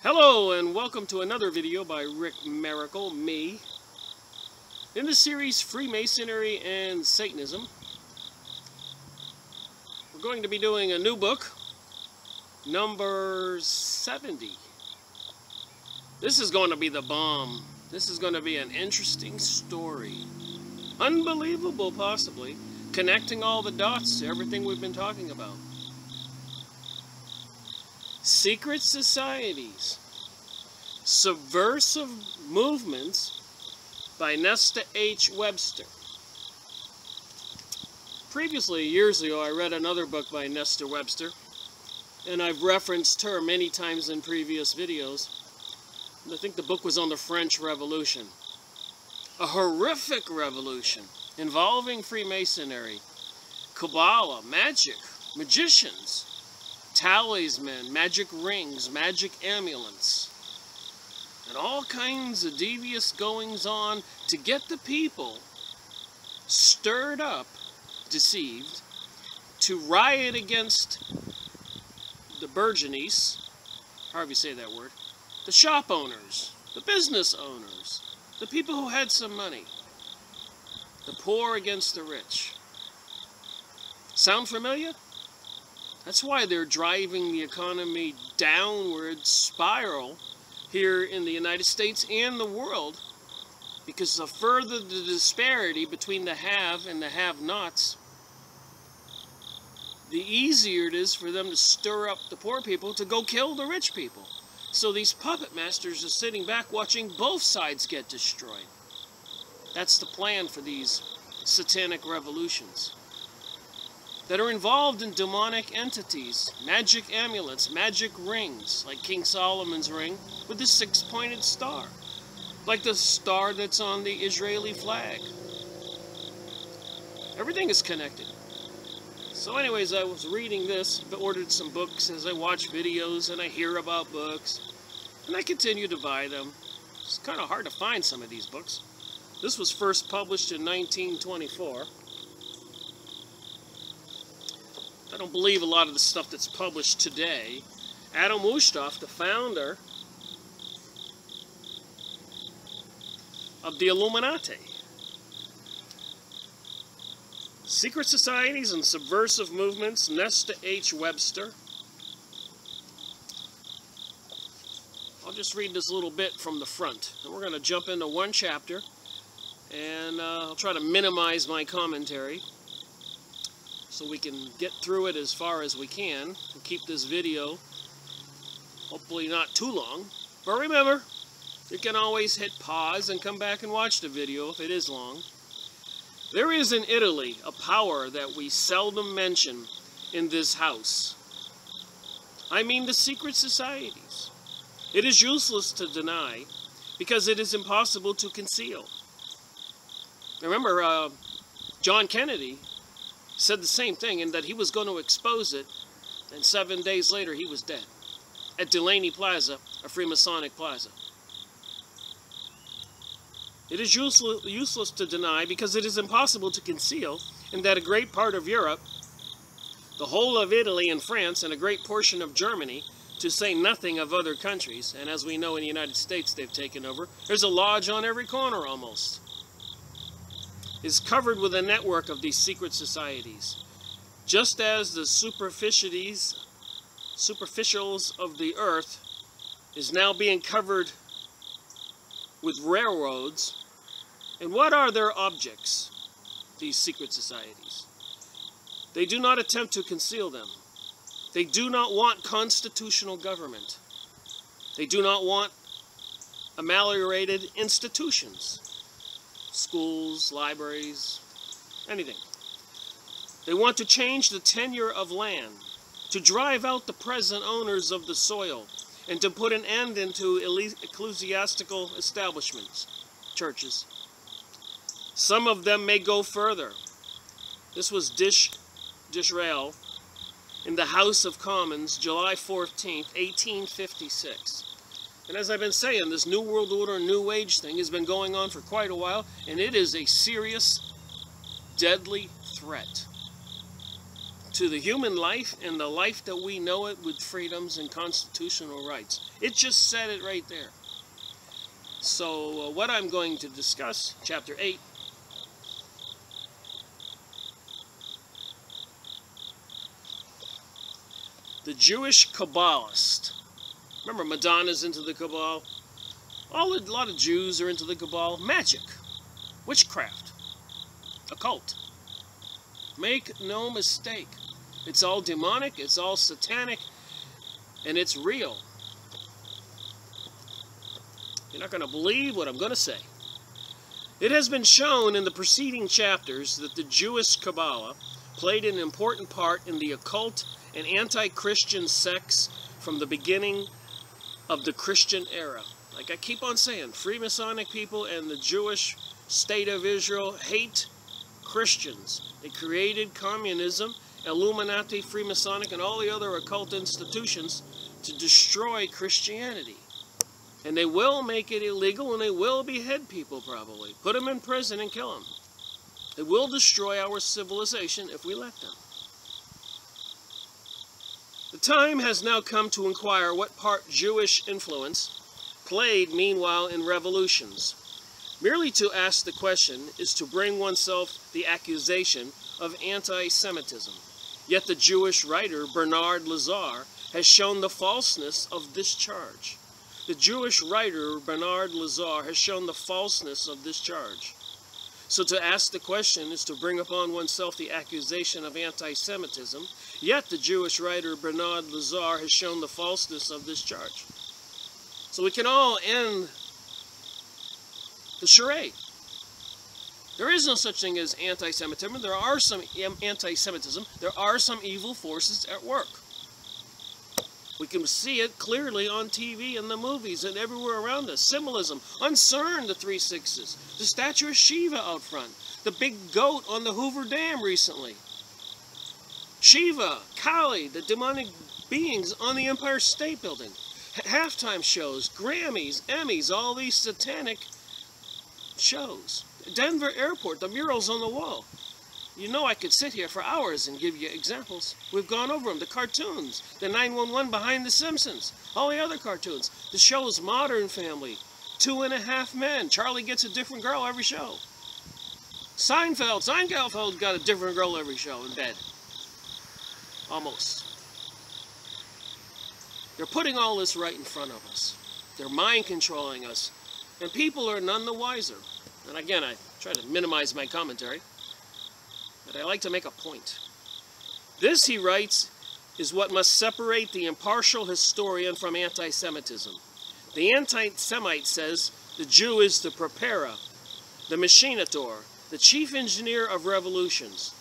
Hello and welcome to another video by Rick Miracle, me. In the series Freemasonry and Satanism, we're going to be doing a new book, number 70. This is going to be the bomb. This is going to be an interesting story. Unbelievable, possibly, connecting all the dots to everything we've been talking about. Secret societies, subversive movements by Nesta H. Webster. Previously, years ago, I read another book by Nesta Webster, and I've referenced her many times in previous videos. And I think the book was on the French Revolution. A horrific revolution involving Freemasonry, Kabbalah, magic, magicians, talisman, magic rings, magic amulets, and all kinds of devious goings-on to get the people stirred up, deceived, to riot against the burgeones, however you say that word, the shop owners, the business owners, the people who had some money, the poor against the rich. Sound familiar? That's why they're driving the economy downward spiral here in the United States and the world, because the further the disparity between the have and the have-nots, the easier it is for them to stir up the poor people to go kill the rich people. So these puppet masters are sitting back watching both sides get destroyed. That's the plan for these satanic revolutions that are involved in demonic entities, magic amulets, magic rings, like King Solomon's ring with the six-pointed star, like the star that's on the Israeli flag. Everything is connected. So anyways, I was reading this, ordered some books as I watch videos and I hear about books, and I continue to buy them. It's kind of hard to find some of these books. This was first published in 1924. I don't believe a lot of the stuff that's published today. Adam Wusthof, the founder of the Illuminati. Secret Societies and Subversive Movements, Nesta H. Webster. I'll just read this little bit from the front. And we're going to jump into one chapter, and I'll try to minimize my commentary so we can get through it as far as we can and keep this video hopefully not too long. But remember, you can always hit pause and come back and watch the video if it is long. There is in Italy a power that we seldom mention in this house. I mean the secret societies. It is useless to deny because it is impossible to conceal. Remember, John Kennedy said the same thing, in that he was going to expose it, and 7 days later he was dead at Delaney Plaza, a Freemasonic plaza. It is useless to deny because it is impossible to conceal, in that a great part of Europe, the whole of Italy and France, and a great portion of Germany, to say nothing of other countries, and as we know in the United States they've taken over, there's a lodge on every corner almost, is covered with a network of these secret societies. Just as the superficials of the earth is now being covered with railroads. And what are their objects, these secret societies? They do not attempt to conceal them. They do not want constitutional government. They do not want ameliorated institutions. Schools, libraries, anything. They want to change the tenure of land, to drive out the present owners of the soil, and to put an end into ecclesiastical establishments, churches. Some of them may go further. This was Disraeli in the House of Commons, July 14th, 1856. And as I've been saying, this New World Order, New Age thing has been going on for quite a while, and it is a serious, deadly threat to the human life and the life that we know it with freedoms and constitutional rights. It just said it right there. So what I'm going to discuss, chapter 8, the Jewish Kabbalist. Remember, Madonna's into the Cabal. A lot of Jews are into the Cabal. Magic, witchcraft, occult. Make no mistake. It's all demonic, it's all satanic, and it's real. You're not going to believe what I'm going to say. It has been shown in the preceding chapters that the Jewish Kabbalah played an important part in the occult and anti-Christian sects from the beginning of the Christian era. Like I keep on saying, Freemasonic people and the Jewish state of Israel hate Christians. They created communism, Illuminati, Freemasonic, and all the other occult institutions to destroy Christianity. And they will make it illegal, and they will behead people probably. Put them in prison and kill them. They will destroy our civilization if we let them. The time has now come to inquire what part Jewish influence played meanwhile in revolutions. Merely to ask the question is to bring oneself the accusation of anti-Semitism. Yet the Jewish writer Bernard Lazare has shown the falseness of this charge. The Jewish writer Bernard Lazare has shown the falseness of this charge. So to ask the question is to bring upon oneself the accusation of anti-Semitism, yet the Jewish writer Bernard Lazare has shown the falseness of this charge. So we can all end the charade. There is no such thing as anti-Semitism. There are some anti-Semitism. There are some evil forces at work. We can see it clearly on TV and the movies and everywhere around us. Symbolism, uncern the 3 sixes, the statue of Shiva out front, the big goat on the Hoover Dam recently. Shiva, Kali, the demonic beings on the Empire State Building. Halftime shows, Grammys, Emmys, all these satanic shows. Denver Airport, the murals on the wall. You know I could sit here for hours and give you examples. We've gone over them. The cartoons, the 911 Behind the Simpsons, all the other cartoons. The shows Modern Family, 2.5 Men. Charlie gets a different girl every show. Seinfeld's got a different girl every show in bed. Almost. They're putting all this right in front of us. They're mind controlling us. And people are none the wiser. And again, I try to minimize my commentary, but I like to make a point. This, he writes, is what must separate the impartial historian from anti-Semitism. The anti-Semite says the Jew is the preparer, the machinator, the chief engineer of revolutions.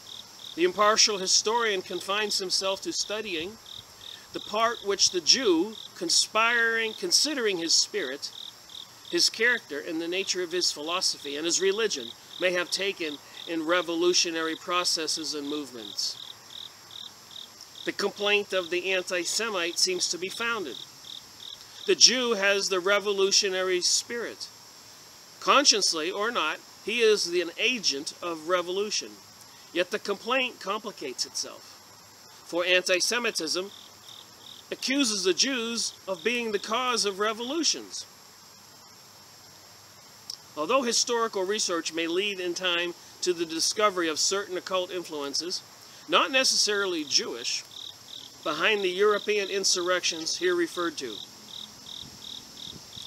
The impartial historian confines himself to studying the part which the Jew, considering his spirit, his character, and the nature of his philosophy and his religion, may have taken in revolutionary processes and movements. The complaint of the anti-Semite seems to be founded. The Jew has the revolutionary spirit. Consciously or not, he is an agent of revolution. Yet the complaint complicates itself. For anti-Semitism accuses the Jews of being the cause of revolutions. Although historical research may lead in time to the discovery of certain occult influences, not necessarily Jewish, behind the European insurrections here referred to.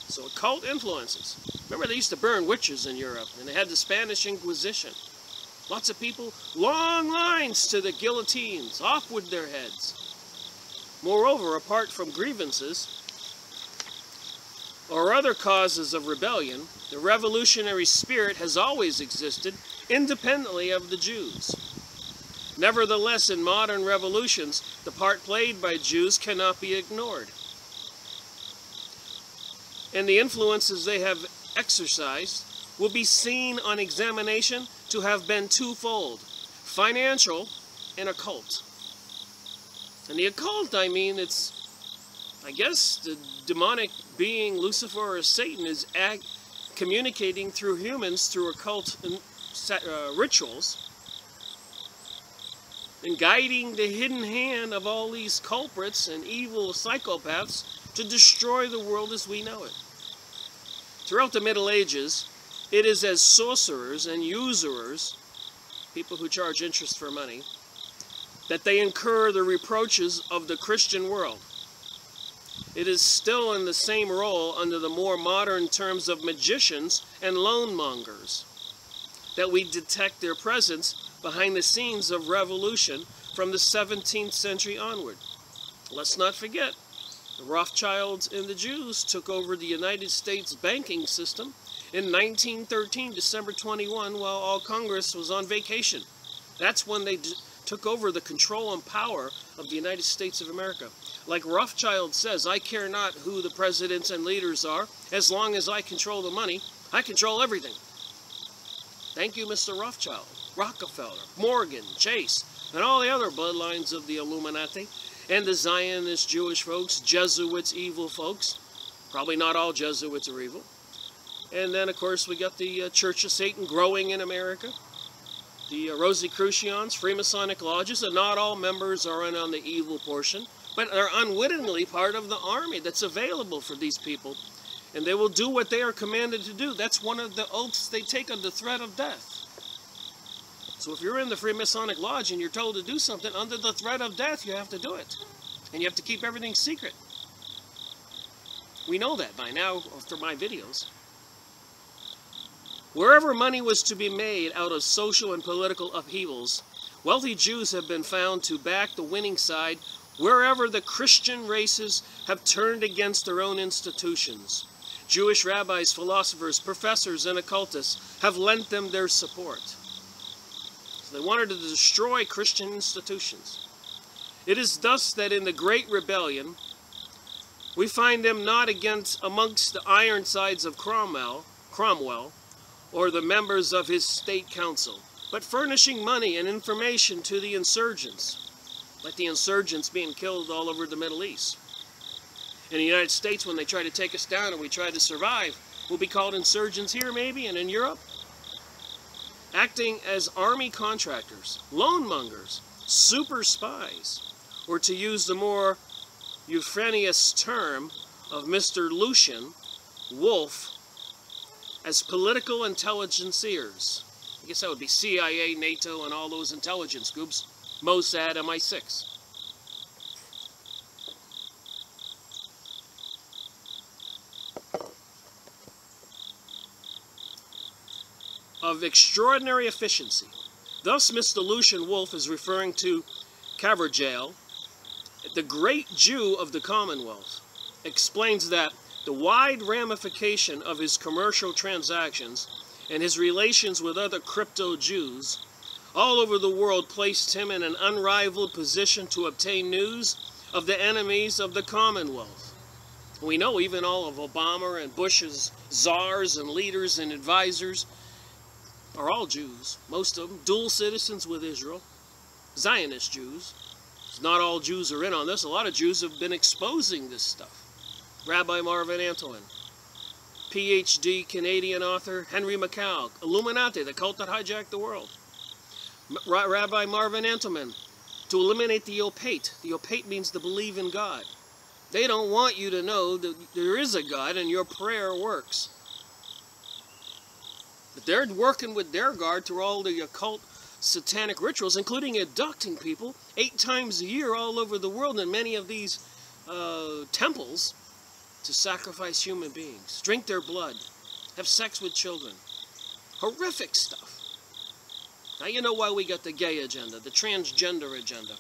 So occult influences. Remember, they used to burn witches in Europe, and they had the Spanish Inquisition. Lots of people, long lines to the guillotines, off with their heads. Moreover, apart from grievances or other causes of rebellion, the revolutionary spirit has always existed independently of the Jews. Nevertheless, in modern revolutions, the part played by Jews cannot be ignored. And the influences they have exercised will be seen on examination to have been twofold: financial and occult. And the occult, I mean, I guess the demonic being Lucifer or Satan is communicating through humans through occult rituals. and guiding the hidden hand of all these culprits and evil psychopaths to destroy the world as we know it. Throughout the Middle Ages, it is as sorcerers and usurers, people who charge interest for money, that they incur the reproaches of the Christian world. It is still in the same role under the more modern terms of magicians and loanmongers that we detect their presence behind the scenes of revolution from the 17th century onward. Let's not forget, the Rothschilds and the Jews took over the United States banking system in 1913, December 21, while all Congress was on vacation. That's when they took over the control and power of the United States of America. Like Rothschild says, I care not who the presidents and leaders are, as long as I control the money, I control everything. Thank you, Mr. Rothschild, Rockefeller, Morgan, Chase, and all the other bloodlines of the Illuminati, and the Zionist Jewish folks, Jesuits, evil folks. Probably not all Jesuits are evil. And then, of course, we got the Church of Satan growing in America. The Rosicrucians, Freemasonic lodges, and not all members are in on the evil portion, but are unwittingly part of the army that's available for these people. And they will do what they are commanded to do. That's one of the oaths they take under threat of death. So if you're in the Freemasonic lodge and you're told to do something under the threat of death, you have to do it. And you have to keep everything secret. We know that by now after my videos. Wherever money was to be made out of social and political upheavals, wealthy Jews have been found to back the winning side wherever the Christian races have turned against their own institutions. Jewish rabbis, philosophers, professors, and occultists have lent them their support. So they wanted to destroy Christian institutions. It is thus that in the Great Rebellion, we find them not amongst the Ironsides of Cromwell, or the members of his state council, but furnishing money and information to the insurgents, like the insurgents being killed all over the Middle East. In the United States, when they try to take us down and we try to survive, we'll be called insurgents here maybe, and in Europe. Acting as army contractors, loanmongers, super spies, or to use the more euphonious term of Mr. Lucian, Wolf, as political intelligenceers. I guess that would be CIA, NATO, and all those intelligence groups, Mossad, MI6. Of extraordinary efficiency. Thus, Mr. Lucian Wolf is referring to Caverjail, the great Jew of the Commonwealth, explains that the wide ramification of his commercial transactions and his relations with other crypto Jews all over the world placed him in an unrivaled position to obtain news of the enemies of the Commonwealth. We know even all of Obama and Bush's czars and leaders and advisors are all Jews. Most of them dual citizens with Israel, Zionist Jews. Not all Jews are in on this. A lot of Jews have been exposing this stuff. Rabbi Marvin Antoine, PhD Canadian author Henry McCall, Illuminati, the cult that hijacked the world. Rabbi Marvin Antoine, to eliminate the opate. The opate means to believe in God. They don't want you to know that there is a God and your prayer works. But they're working with their guard through all the occult satanic rituals, including abducting people 8 times a year all over the world in many of these temples to sacrifice human beings, drink their blood, have sex with children. Horrific stuff. Now you know why we got the gay agenda, the transgender agenda.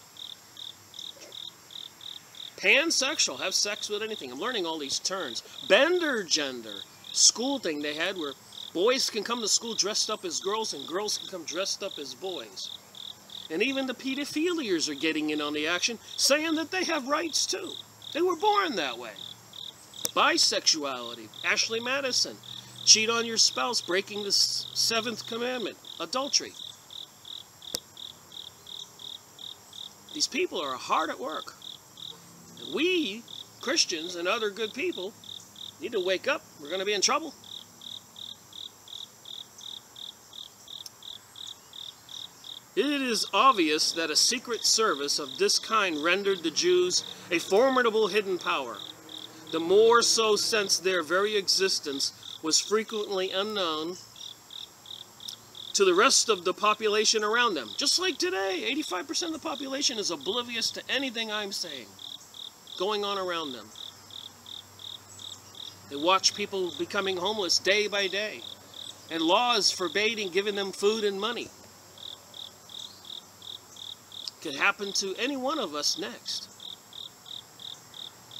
Pansexual, have sex with anything. I'm learning all these terms. Bender gender, school thing they had where boys can come to school dressed up as girls and girls can come dressed up as boys. And even the pedophilias are getting in on the action, saying that they have rights too. They were born that way. Bisexuality, Ashley Madison, cheat on your spouse, breaking the 7th commandment, adultery. These people are hard at work. And we, Christians and other good people, need to wake up. We're going to be in trouble. It is obvious that a secret service of this kind rendered the Jews a formidable hidden power, the more so since their very existence was frequently unknown to the rest of the population around them. Just like today, 85% of the population is oblivious to anything I'm saying going on around them. They watch people becoming homeless day by day, and laws forbidding giving them food and money. Could happen to any one of us next.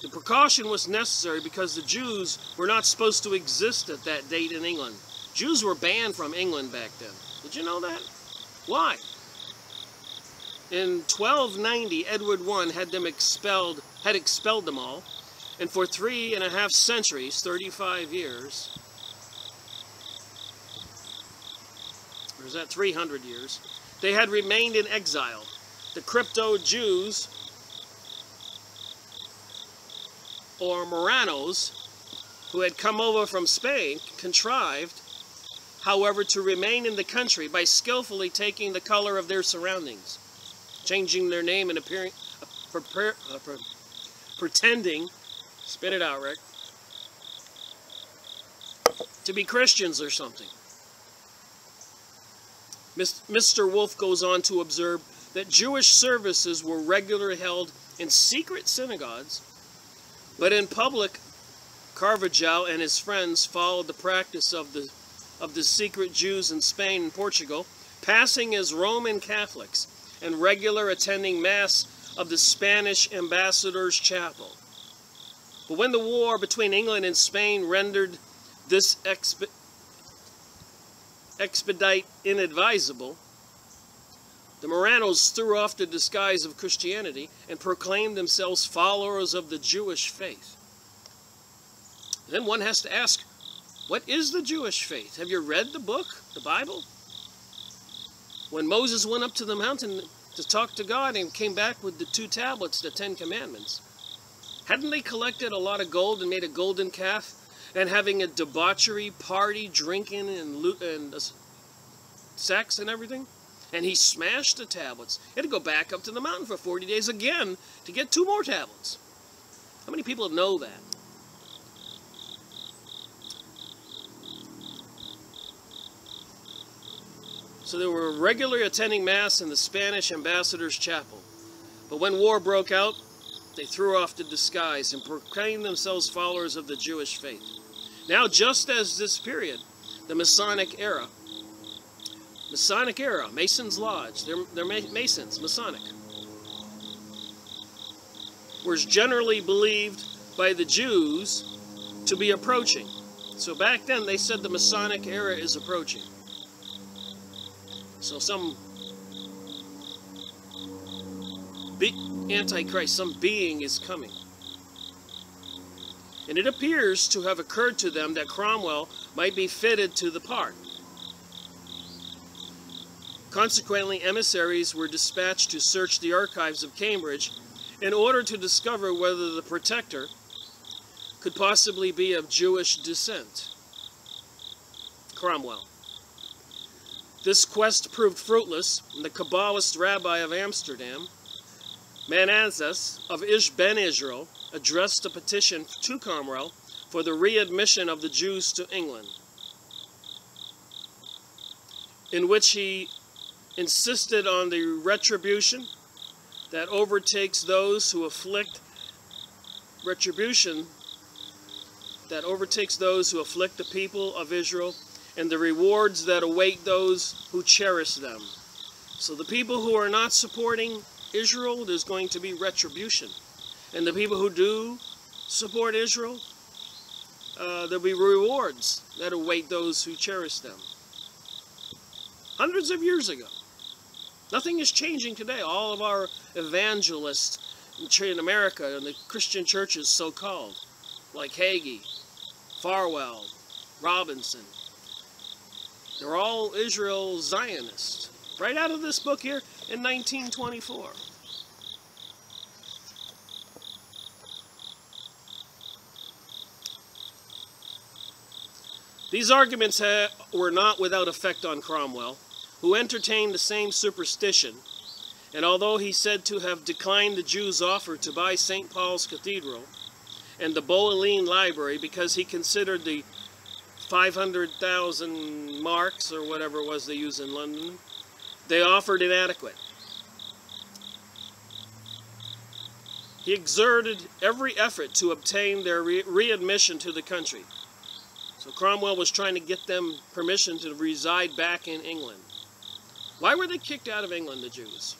The precaution was necessary because the Jews were not supposed to exist at that date in England. Jews were banned from England back then. Did you know that? Why? In 1290, Edward I had expelled them all, and for 3.5 centuries, 35 years, or is that 300 years, they had remained in exile. The crypto-Jews, or Moranos, who had come over from Spain, contrived, however, to remain in the country by skillfully taking the color of their surroundings, changing their name and appearing, pretending, spit it out, Rick, to be Christians or something. Mr. Wolf goes on to observe that Jewish services were regularly held in secret synagogues, but in public, Carvajal and his friends followed the practice of the secret Jews in Spain and Portugal, passing as Roman Catholics and regular attending Mass of the Spanish ambassador's chapel. But when the war between England and Spain rendered this expedite inadvisable, the Moranos threw off the disguise of Christianity and proclaimed themselves followers of the Jewish faith. Then one has to ask, what is the Jewish faith? Have you read the book, the Bible? When Moses went up to the mountain to talk to God and came back with the 2 tablets, the 10 Commandments, hadn't they collected a lot of gold and made a golden calf and having a debauchery party, drinking and sex and everything? And he smashed the tablets. He had to go back up to the mountain for 40 days again to get 2 more tablets. How many people know that? So they were regularly attending Mass in the Spanish ambassador's chapel. But when war broke out, they threw off the disguise and proclaimed themselves followers of the Jewish faith. Now, just as this period, the Masonic era, Mason's Lodge, they're Masons, Masonic, was generally believed by the Jews to be approaching. So back then they said the Masonic era is approaching. So some Antichrist, some being is coming. And it appears to have occurred to them that Cromwell might be fitted to the part. Consequently, emissaries were dispatched to search the archives of Cambridge in order to discover whether the protector could possibly be of Jewish descent. Cromwell. This quest proved fruitless, and the Kabbalist rabbi of Amsterdam, Manazes of Ben Israel, addressed a petition to Cromwell for the readmission of the Jews to England, in which he insisted on the retribution that overtakes those who afflict the people of Israel, and the rewards that await those who cherish them. So the people who are not supporting Israel, there's going to be retribution. And the people who do support Israel, there'll be rewards that await those who cherish them. Hundreds of years ago. Nothing is changing today. All of our evangelists in America and the Christian churches, so-called, like Hagee, Farwell, Robinson, they're all Israel Zionists. Right out of this book here in 1924. These arguments were not without effect on Cromwell, who entertained the same superstition, and although he's said to have declined the Jews' offer to buy St. Paul's Cathedral and the Boleyn Library because he considered the 500,000 marks, or whatever it was they use in London, they offered inadequate. He exerted every effort to obtain their readmission to the country. So Cromwell was trying to get them permission to reside back in England. Why were they kicked out of England, the Jews?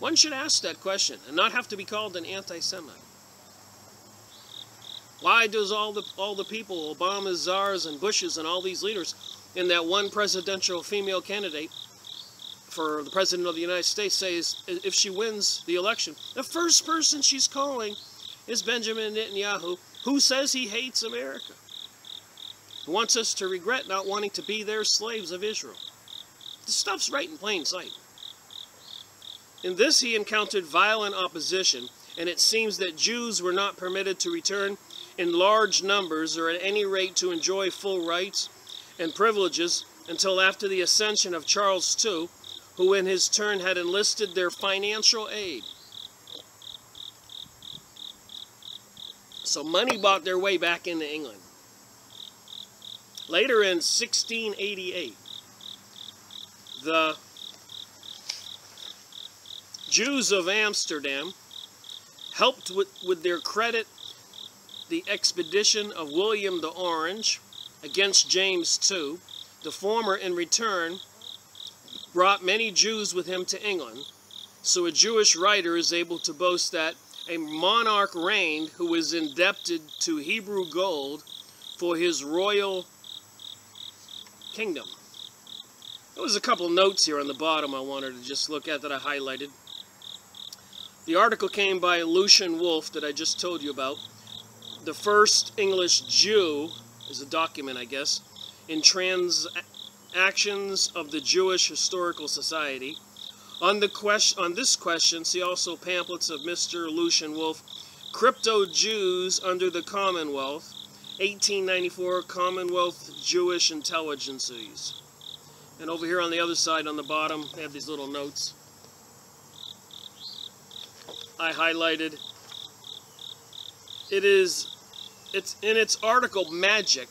One should ask that question and not have to be called an anti-Semite. Why does all the people, Obama's, Czars, and Bushes, and all these leaders, in that one presidential female candidate for the President of the United States, say if she wins the election, the first person she's calling is Benjamin Netanyahu, who says he hates America, who wants us to regret not wanting to be their slaves of Israel. This stuff's right in plain sight. In this he encountered violent opposition, and it seems that Jews were not permitted to return in large numbers, or at any rate to enjoy full rights and privileges, until after the accession of Charles II, who in his turn had enlisted their financial aid. So money bought their way back into England. Later in 1688, the Jews of Amsterdam helped with their credit the expedition of William the Orange against James II. The former, in return, brought many Jews with him to England. So a Jewish writer is able to boast that a monarch reigned who was indebted to Hebrew gold for his royal kingdom. There was a couple notes here on the bottom I wanted to just look at that I highlighted. The article came by Lucian Wolff that I just told you about. The first English Jew is a document, I guess, in Transactions of the Jewish Historical Society. On this question, see also pamphlets of Mr. Lucian Wolff, Crypto Jews under the Commonwealth, 1894, Commonwealth Jewish Intelligences. And over here on the other side, on the bottom, they have these little notes I highlighted. It's in its article, Magic.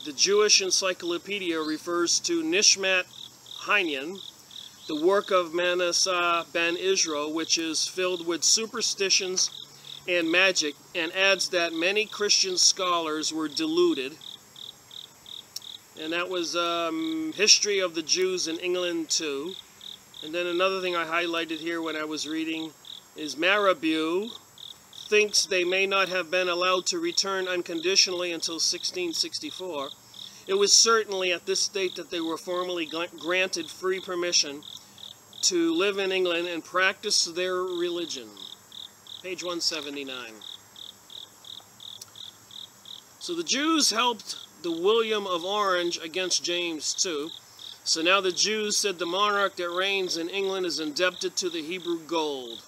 The Jewish Encyclopedia refers to Nishmat Hainyan, the work of Manasseh ben Israel, which is filled with superstitions and magic, and adds that many Christian scholars were deluded. And that was history of the Jews in England too. And then another thing I highlighted here when I was reading is Marabeau thinks they may not have been allowed to return unconditionally until 1664. It was certainly at this date that they were formally granted free permission to live in England and practice their religion. Page 179. So the Jews helped the William of Orange against James II. So now the Jews said the monarch that reigns in England is indebted to the Hebrew gold.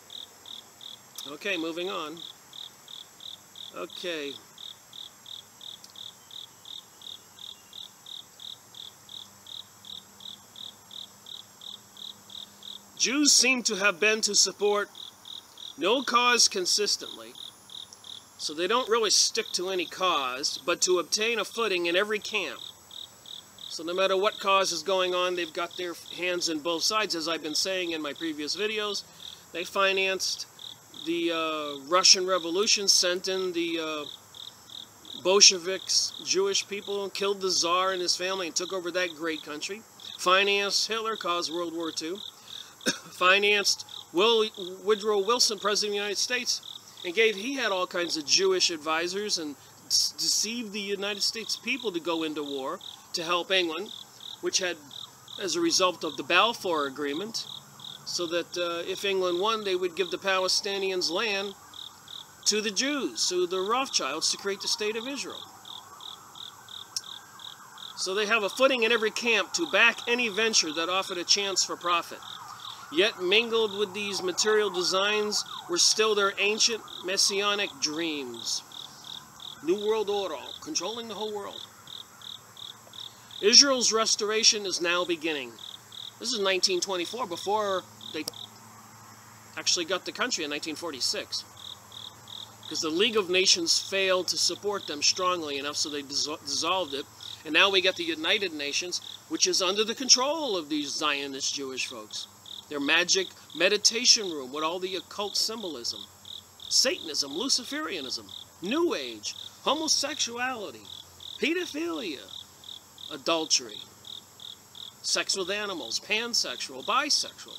Okay, moving on. Okay. Jews seem to have been to support no cause consistently, so they don't really stick to any cause, but to obtain a footing in every camp. So no matter what cause is going on, they've got their hands in both sides, as I've been saying in my previous videos. They financed the Russian Revolution, sent in the Bolsheviks, Jewish people, killed the Tsar and his family and took over that great country. Financed Hitler, caused World War II. Financed Woodrow Wilson, President of the United States, and he had all kinds of Jewish advisors and deceived the United States people to go into war to help England, which had, as a result of the Balfour Agreement, so that if England won, they would give the Palestinians land to the Jews, to the Rothschilds, to create the State of Israel. So they have a footing in every camp to back any venture that offered a chance for profit. Yet mingled with these material designs were still their ancient messianic dreams. New World Order, controlling the whole world. Israel's restoration is now beginning. This is 1924, before they actually got the country in 1946. Because the League of Nations failed to support them strongly enough, so they dissolved it. And now we got the United Nations, which is under the control of these Zionist Jewish folks. Their magic meditation room with all the occult symbolism. Satanism, Luciferianism, New Age, homosexuality, pedophilia, adultery, sex with animals, pansexual, bisexual,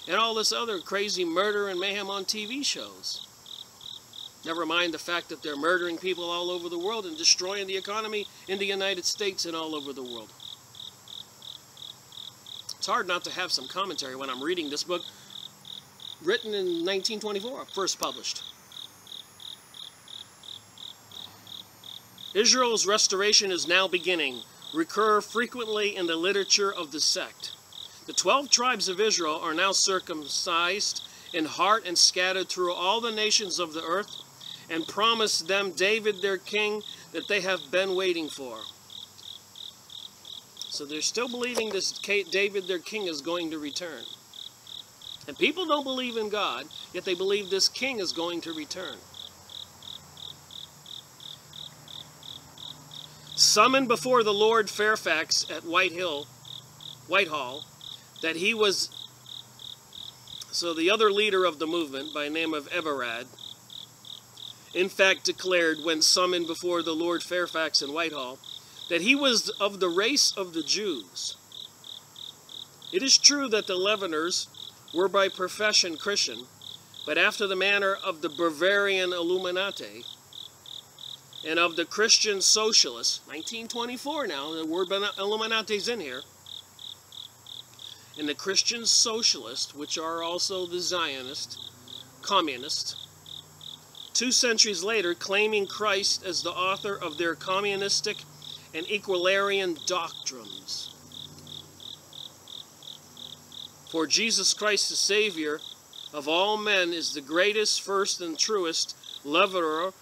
and all this other crazy murder and mayhem on TV shows. Never mind the fact that they're murdering people all over the world and destroying the economy in the United States and all over the world. It's hard not to have some commentary when I'm reading this book, written in 1924, first published. Israel's restoration is now beginning, recur frequently in the literature of the sect. The 12 tribes of Israel are now circumcised in heart and scattered through all the nations of the earth, and promised them David their king that they have been waiting for. So they're still believing this David their king is going to return. And people don't believe in God, yet they believe this king is going to return. Summoned before the Lord Fairfax at Whitehall, that he was, so the other leader of the movement by the name of Eberhard, in fact declared when summoned before the Lord Fairfax in Whitehall, that he was of the race of the Jews. It is true that the Leaveners were by profession Christian, but after the manner of the Bavarian Illuminati and of the Christian Socialists, 1924 now, the word Illuminati's in here, and the Christian Socialists, which are also the Zionist, communists, 2 centuries later, claiming Christ as the author of their communistic and equalitarian doctrines. For Jesus Christ, the Savior of all men, is the greatest, first, and truest leveler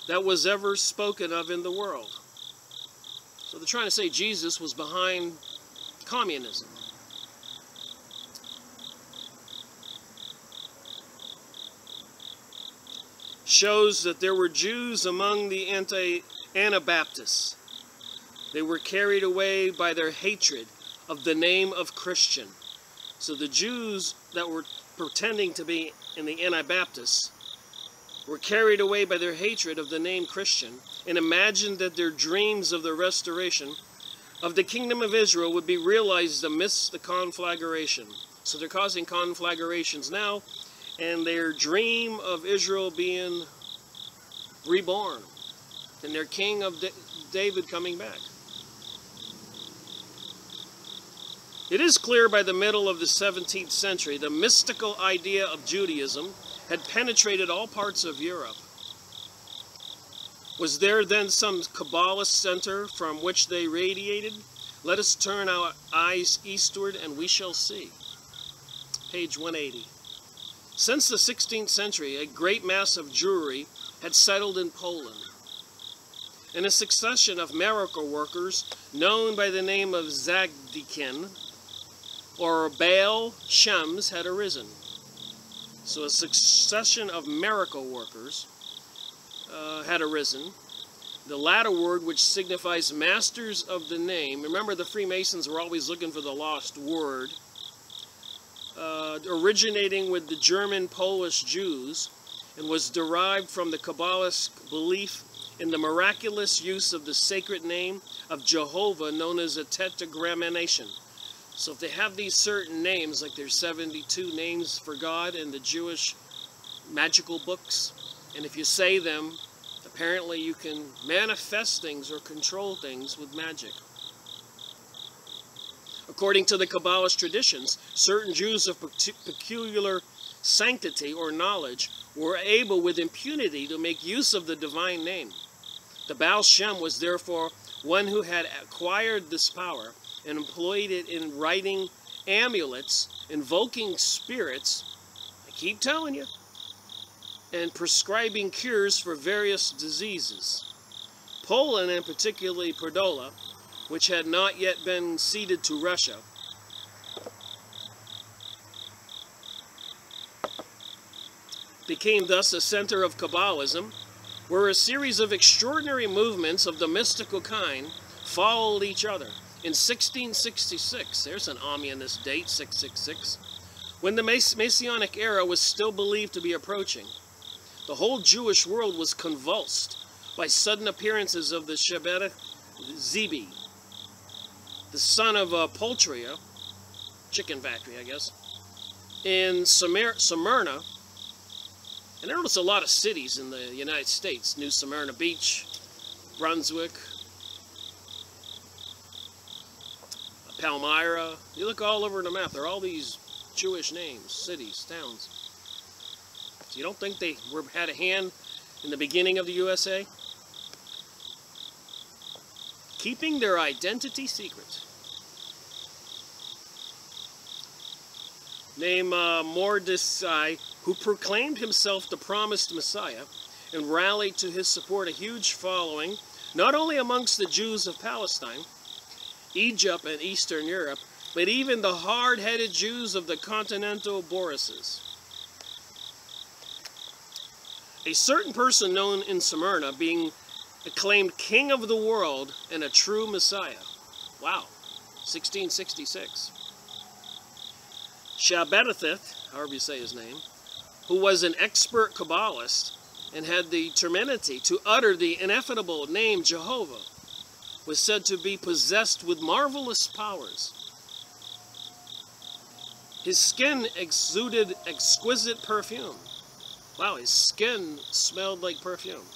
that was ever spoken of in the world. So they're trying to say Jesus was behind communism. Shows that there were Jews among the Anabaptists. They were carried away by their hatred of the name of Christian. So the Jews that were pretending to be in the Anabaptists were carried away by their hatred of the name Christian and imagined that their dreams of the restoration of the kingdom of Israel would be realized amidst the conflagration. So they're causing conflagrations now, and their dream of Israel being reborn and their king of David coming back. It is clear by the middle of the 17th century the mystical idea of Judaism had penetrated all parts of Europe. Was there then some Kabbalist center from which they radiated? Let us turn our eyes eastward and we shall see. Page 180. Since the 16th century, a great mass of Jewry had settled in Poland, and a succession of miracle workers known by the name of Zagdikin or Baal Shems had arisen. So a succession of miracle workers had arisen. The latter word, which signifies masters of the name, remember the Freemasons were always looking for the lost word, originating with the German-Polish Jews, and was derived from the Kabbalist belief in the miraculous use of the sacred name of Jehovah, known as a tetragrammaton. So if they have these certain names, like there's 72 names for God in the Jewish magical books, and if you say them, apparently you can manifest things or control things with magic. According to the Kabbalist traditions, certain Jews of peculiar sanctity or knowledge were able with impunity to make use of the divine name. The Baal Shem was therefore one who had acquired this power and employed it in writing amulets, invoking spirits, I keep telling you, and prescribing cures for various diseases. Poland, and particularly Podola, which had not yet been ceded to Russia, became thus a center of Kabbalism, where a series of extraordinary movements of the mystical kind followed each other. In 1666, there's an ominous date, 666, when the Masonic era was still believed to be approaching, the whole Jewish world was convulsed by sudden appearances of the Shabbat Zebi, the son of Poltria, chicken factory, I guess, in Smyrna. And there was a lot of cities in the United States: New Smyrna Beach, Brunswick, Palmyra. You look all over the map, there are all these Jewish names, cities, towns. So you don't think they had a hand in the beginning of the USA? Keeping their identity secret. Named Mordecai, who proclaimed himself the promised Messiah and rallied to his support a huge following, not only amongst the Jews of Palestine, Egypt, and Eastern Europe, but even the hard-headed Jews of the continental Borises. A certain person known in Smyrna being acclaimed king of the world and a true Messiah. Wow, 1666. Shabbatithith, however you say his name, who was an expert Kabbalist and had the temerity to utter the ineffable name Jehovah, was said to be possessed with marvelous powers. His skin exuded exquisite perfume. Wow, his skin smelled like perfume.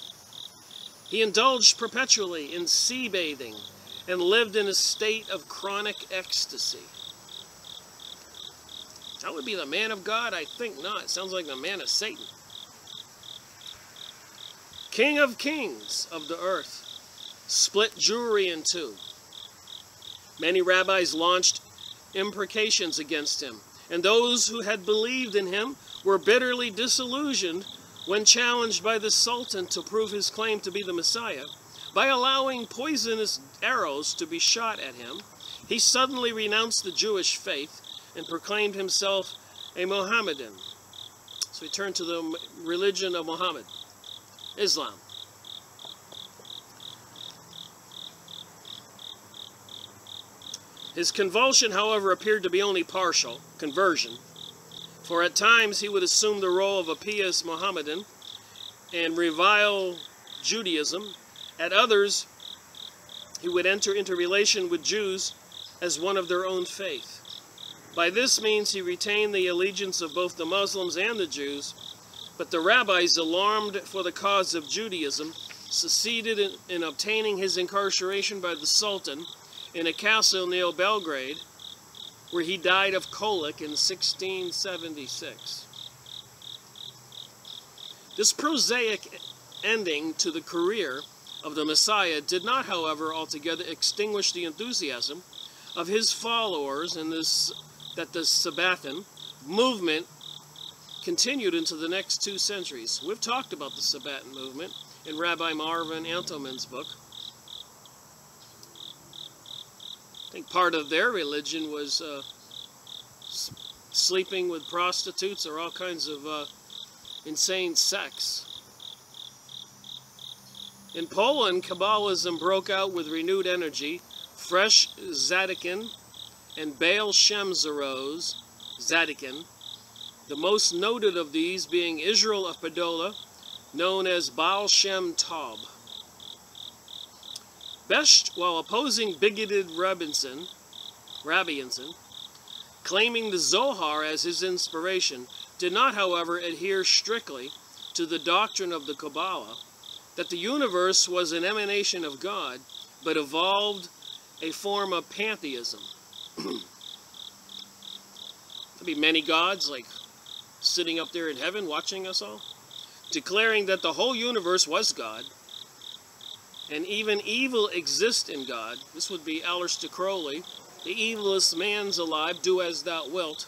He indulged perpetually in sea bathing and lived in a state of chronic ecstasy. That would be the man of God? I think not. It sounds like the man of Satan. King of kings of the earth, split Jewry in two. Many rabbis launched imprecations against him, and those who had believed in him were bitterly disillusioned when challenged by the Sultan to prove his claim to be the Messiah. By allowing poisonous arrows to be shot at him, he suddenly renounced the Jewish faith and proclaimed himself a Mohammedan. So he turned to the religion of Muhammad, Islam. His conversion, however, appeared to be only partial conversion, for at times he would assume the role of a pious Mohammedan and revile Judaism. At others, he would enter into relation with Jews as one of their own faith. By this means, he retained the allegiance of both the Muslims and the Jews, but the rabbis, alarmed for the cause of Judaism, succeeded in obtaining his incarceration by the Sultan in a castle near Belgrade, where he died of colic in 1676. This prosaic ending to the career of the Messiah did not, however, altogether extinguish the enthusiasm of his followers in that the Sabbathean movement continued into the next 2 centuries. We've talked about the Sabbathean movement in Rabbi Marvin Antelman's book. I think part of their religion was sleeping with prostitutes or all kinds of insane sex. In Poland, Kabbalism broke out with renewed energy. Fresh Vatican and Baal Shems arose, Vatican, the most noted of these being Israel of Podola, known as Baal Shem Tov. Best, while opposing bigoted Rabbianson, claiming the Zohar as his inspiration, did not, however, adhere strictly to the doctrine of the Kabbalah, that the universe was an emanation of God, but evolved a form of pantheism. Could be many gods, like sitting up there in heaven watching us all, declaring that the whole universe was God, and even evil exists in God. This would be Aleister Crowley. The evilest man's alive, do as thou wilt.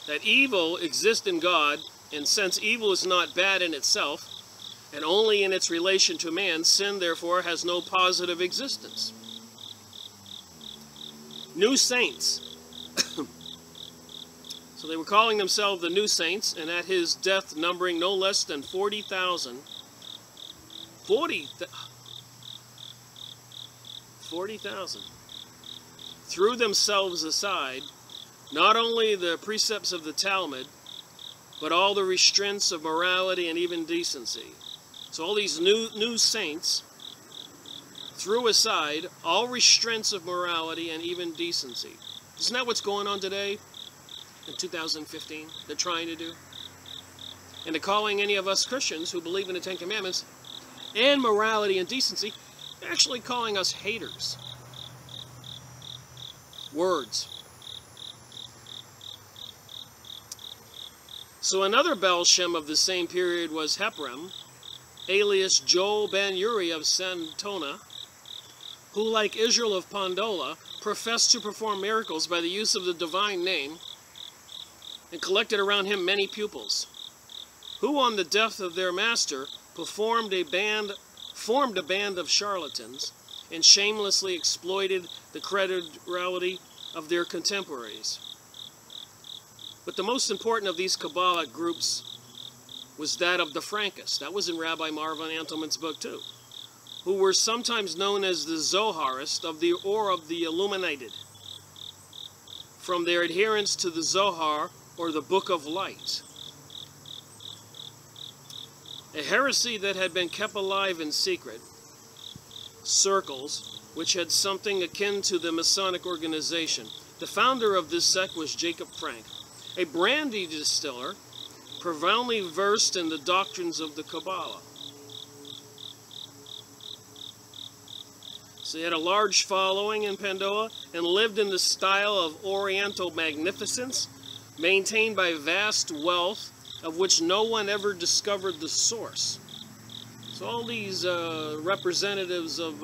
that evil exists in God, and since evil is not bad in itself, and only in its relation to man, sin therefore has no positive existence. New saints. So they were calling themselves the New Saints, and at his death numbering no less than 40,000. 40,000 threw themselves aside, not only the precepts of the Talmud, but all the restraints of morality and even decency. So all these new saints threw aside all restraints of morality and even decency. Isn't that what's going on today in 2015? They're trying to do. And they're calling any of us Christians who believe in the Ten Commandments and morality and decency, they're actually calling us haters. Words. So another Belsham of the same period was Heprem, alias Joel ben Uri of Santona, who, like Israel of Pondola, professed to perform miracles by the use of the divine name, and collected around him many pupils, who on the death of their master formed a band of charlatans, and shamelessly exploited the credulity of their contemporaries. But the most important of these Kabbalic groups was that of the Frankists. That was in Rabbi Marvin Antelman's book too, who were sometimes known as the Zoharists of the Illuminated, from their adherence to the Zohar, or the Book of Light. A heresy that had been kept alive in secret circles, which had something akin to the Masonic organization. The founder of this sect was Jacob Frank, a brandy distiller, profoundly versed in the doctrines of the Kabbalah. So he had a large following in Pandoa and lived in the style of Oriental magnificence, maintained by vast wealth, of which no one ever discovered the source. So all these representatives of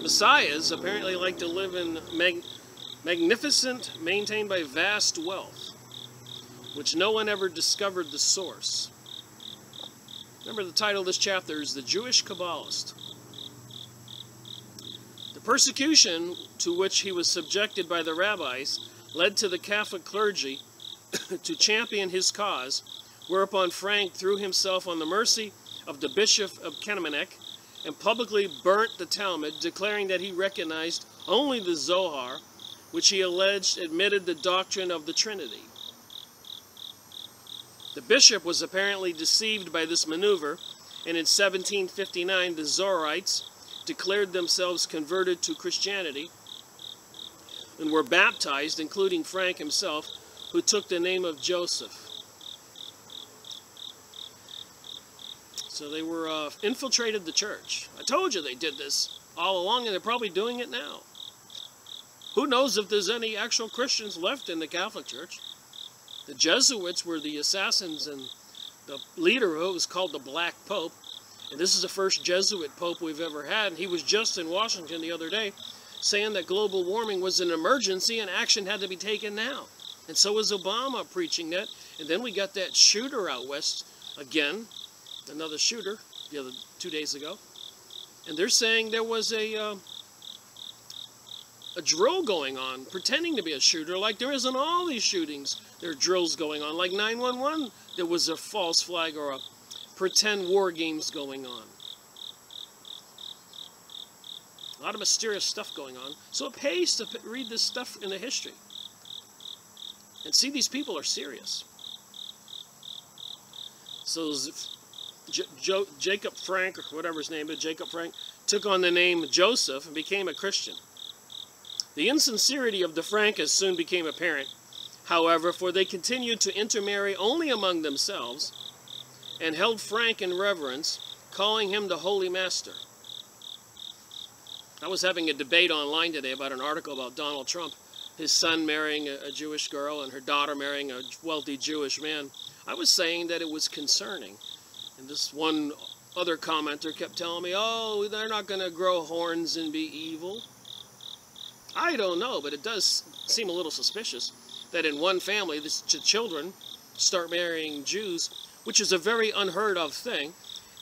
messiahs apparently like to live in magnificent, maintained by vast wealth, which no one ever discovered the source. Remember, the title of this chapter is The Jewish Kabbalist. The persecution to which he was subjected by the rabbis led to the Catholic clergy to champion his cause, whereupon Frank threw himself on the mercy of the Bishop of Kennemanek and publicly burnt the Talmud, declaring that he recognized only the Zohar, which he alleged admitted the doctrine of the Trinity. The bishop was apparently deceived by this maneuver, and in 1759 the Zoharites declared themselves converted to Christianity and were baptized, including Frank himself, who took the name of Joseph. So they were infiltrated the church. I told you they did this all along, and they're probably doing it now. Who knows if there's any actual Christians left in the Catholic Church? The Jesuits were the assassins, and the leader of it was called the Black Pope. And this is the first Jesuit Pope we've ever had. And he was just in Washington the other day saying that global warming was an emergency and action had to be taken now. And so was Obama preaching that. And then we got that shooter out west again, another shooter, 2 days ago. And they're saying there was a drill going on, pretending to be a shooter, like there is in all these shootings. There are drills going on, like 911. There was a false flag or a pretend war games going on. A lot of mysterious stuff going on. So it pays to read this stuff in the history and see these people are serious. So Jacob Frank, or whatever his name is, Jacob Frank, took on the name Joseph and became a Christian. The insincerity of the Frankists soon became apparent, however, for they continued to intermarry only among themselves and held Frank in reverence, calling him the Holy Master. I was having a debate online today about an article about Donald Trump, his son marrying a Jewish girl and her daughter marrying a wealthy Jewish man. I was saying that it was concerning. And this one other commenter kept telling me, oh, they're not going to grow horns and be evil. I don't know, but it does seem a little suspicious. that in one family the children start marrying Jews, which is a very unheard of thing,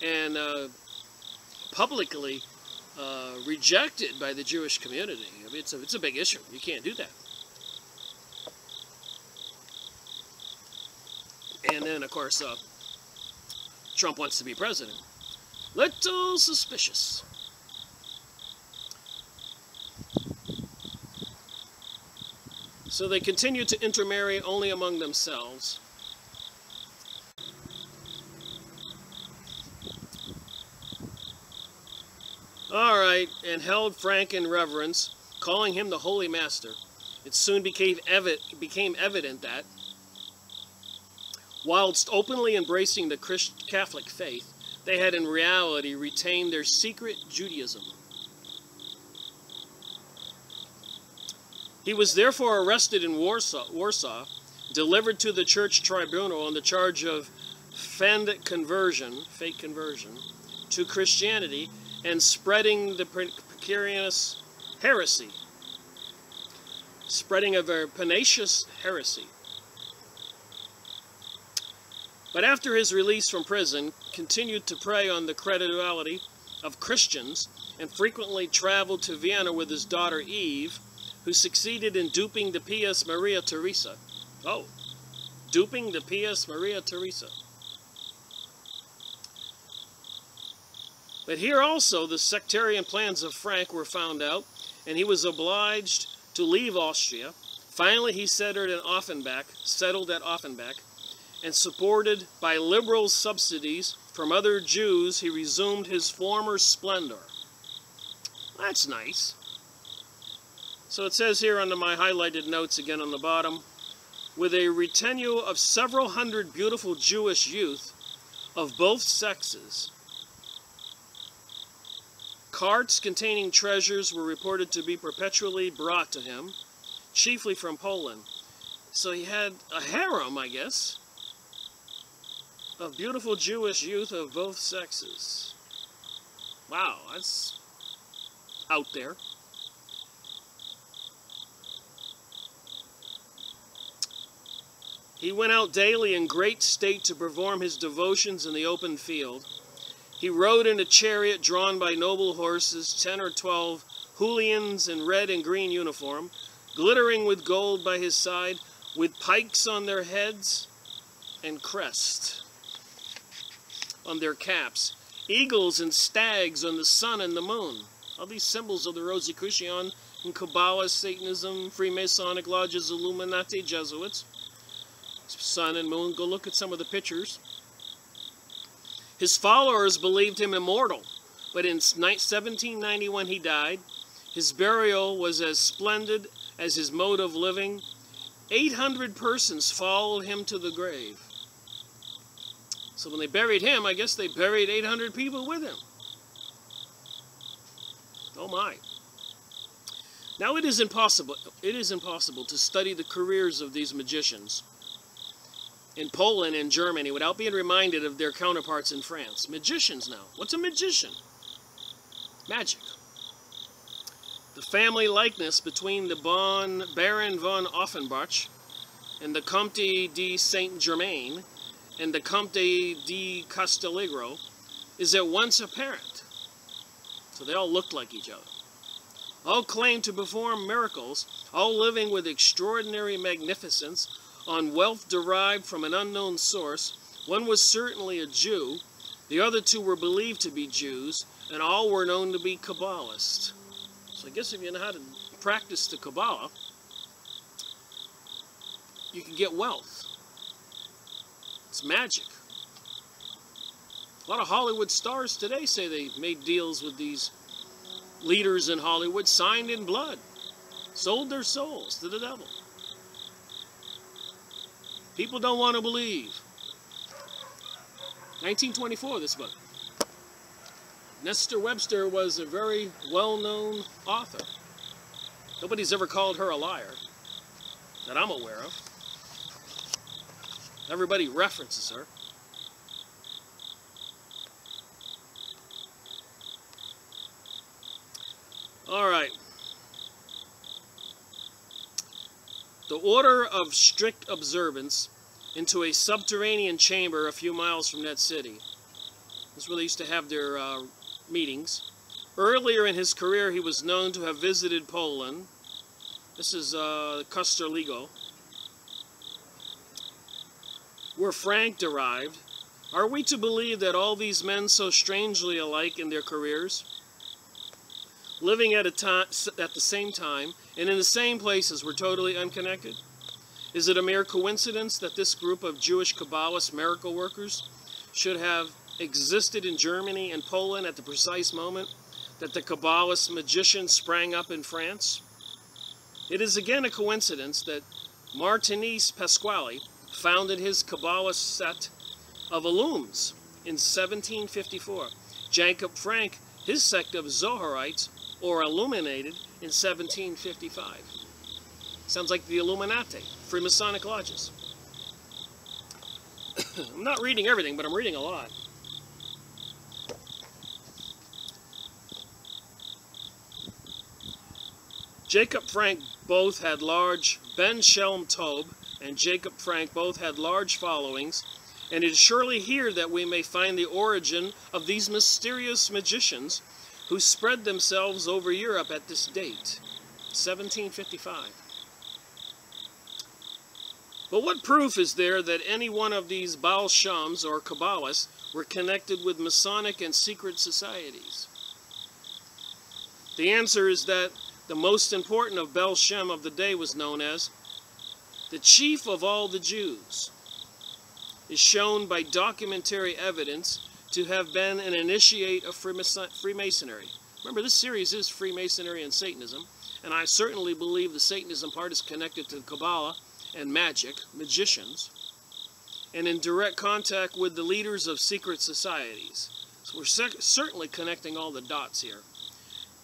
and publicly rejected by the Jewish community. I mean, it's a big issue. You can't do that. And then, of course, Trump wants to be president. Little suspicious. So they continue to intermarry only among themselves. All right, and held Frank in reverence, calling him the Holy Master. It soon became evident that, whilst openly embracing the Catholic faith, they had in reality retained their secret Judaism. He was therefore arrested in Warsaw, delivered to the church tribunal on the charge of fake conversion, to Christianity, and spreading the pernicious heresy. Spreading a very pernicious heresy. But after his release from prison, continued to prey on the credulity of Christians and frequently traveled to Vienna with his daughter Eve, who succeeded in duping the Pious Maria Theresa. Oh, duping the Pious Maria Theresa. But here also the sectarian plans of Frank were found out, and he was obliged to leave Austria. Finally, he settled at Offenbach, and supported by liberal subsidies from other Jews, he resumed his former splendor. That's nice. So it says here under my highlighted notes again on the bottom, with a retinue of several hundred beautiful Jewish youth of both sexes, carts containing treasures were reported to be perpetually brought to him, chiefly from Poland. So he had a harem, I guess, of beautiful Jewish youth of both sexes. Wow, that's out there. He went out daily in great state to perform his devotions in the open field. He rode in a chariot drawn by noble horses, 10 or 12 hooligans in red and green uniform, glittering with gold by his side, with pikes on their heads and crest on their caps, eagles and stags on the sun and the moon. All these symbols of the Rosicrucian in Kabbalah, Satanism, Freemasonic lodges, Illuminati, Jesuits. Sun and moon, go look at some of the pictures. His followers believed him immortal, but in 1791 he died. His burial was as splendid as his mode of living. 800 persons followed him to the grave. So when they buried him, I guess they buried 800 people with him. Oh my. Now it is impossible to study the careers of these magicians in Poland and Germany without being reminded of their counterparts in France. Magicians now. What's a magician? Magic. The family likeness between the Baron von Offenbach and the Comte de Saint-Germain and the Comte de Castelligro is at once apparent. So they all looked like each other. All claimed to perform miracles, all living with extraordinary magnificence on wealth derived from an unknown source. One was certainly a Jew, the other two were believed to be Jews, and all were known to be Kabbalists. So I guess if you know how to practice the Kabbalah, you can get wealth. It's magic. A lot of Hollywood stars today say they made deals with these leaders in Hollywood, signed in blood, sold their souls to the devil. People don't want to believe. 1924, this book. Nestor Webster was a very well-known author. Nobody's ever called her a liar that I'm aware of. Everybody references her. All right. The order of strict observance into a subterranean chamber a few miles from that city. This is where they used to have their meetings. Earlier in his career, he was known to have visited Poland. This is Custer Ligo, where Frank derived. Are we to believe that all these men so strangely alike in their careers, living at the same time and in the same places, were totally unconnected? Is it a mere coincidence that this group of Jewish Kabbalist miracle workers should have existed in Germany and Poland at the precise moment that the Kabbalist magician sprang up in France? It is again a coincidence that Martinez Pasquale founded his Kabbalist set of Illums in 1754. Jacob Frank, his sect of Zoharites, or Illuminated, in 1755. Sounds like the Illuminati, Freemasonic lodges. I'm not reading everything, but I'm reading a lot. Jacob Frank both had large, Ben Shelm Tob and Jacob Frank both had large followings, and it is surely here that we may find the origin of these mysterious magicians who spread themselves over Europe at this date, 1755. But what proof is there that any one of these Baal Shams or Kabbalists were connected with Masonic and secret societies? The answer is that the most important of Baal Shem of the day was known as the chief of all the Jews, is shown by documentary evidence to have been an initiate of Freemasonry. Remember, this series is Freemasonry and Satanism, and I certainly believe the Satanism part is connected to Kabbalah and magic, magicians, and in direct contact with the leaders of secret societies. So we're certainly connecting all the dots here.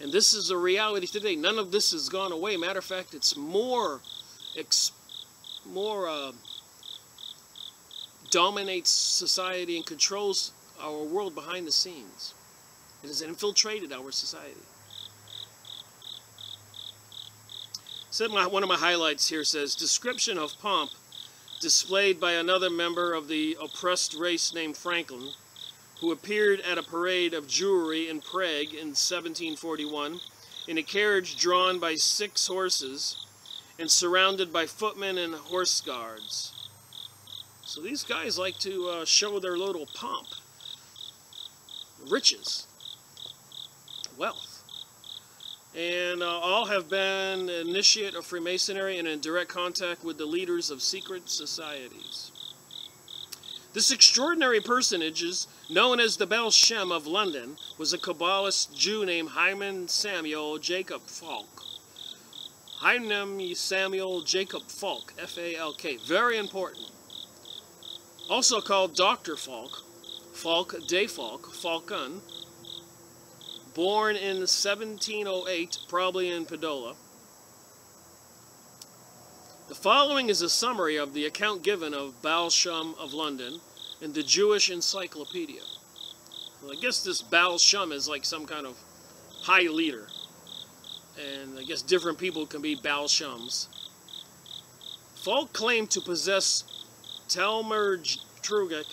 And this is a reality today. None of this has gone away. Matter of fact, it's more dominates society and controls our world behind the scenes. It has infiltrated our society. So one of my highlights here says, description of pomp displayed by another member of the oppressed race named Franklin, who appeared at a parade of jewelry in Prague in 1741 in a carriage drawn by 6 horses and surrounded by footmen and horse guards. So these guys like to show their little pomp, riches, wealth. And all have been initiate of Freemasonry and in direct contact with the leaders of secret societies. This extraordinary personage, known as the Baal Shem of London, was a Kabbalist Jew named Hyman Samuel Jacob Falk. Hyman Samuel Jacob Falk, F-A-L-K, very important. Also called Dr. Falk, Falk de Falk, Falcon, born in 1708, probably in Padua. The following is a summary of the account given of Baal Shem of London in the Jewish Encyclopedia. Well, I guess this Baal Shem is like some kind of high leader. And I guess different people can be Baal Shems. Falk claimed to possess Thaumaturgic,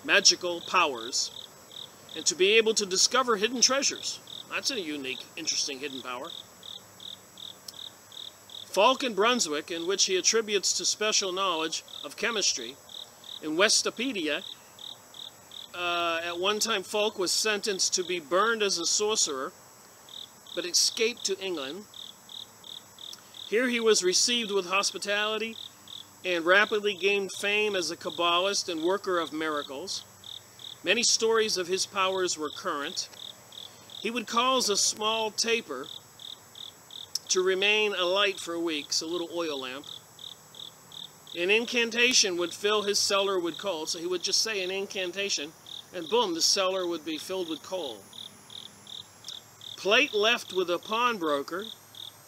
magical powers, and to be able to discover hidden treasures. That's a unique, interesting hidden power. Falk in Brunswick, in which he attributes to special knowledge of chemistry. In Westopedia, at one time Falk was sentenced to be burned as a sorcerer, but escaped to England. Here he was received with hospitality and rapidly gained fame as a Kabbalist and worker of miracles. Many stories of his powers were current. He would cause a small taper to remain alight for weeks, a little oil lamp. An incantation would fill his cellar with coal, so he would just say an incantation, and boom, the cellar would be filled with coal. Plate left with a pawnbroker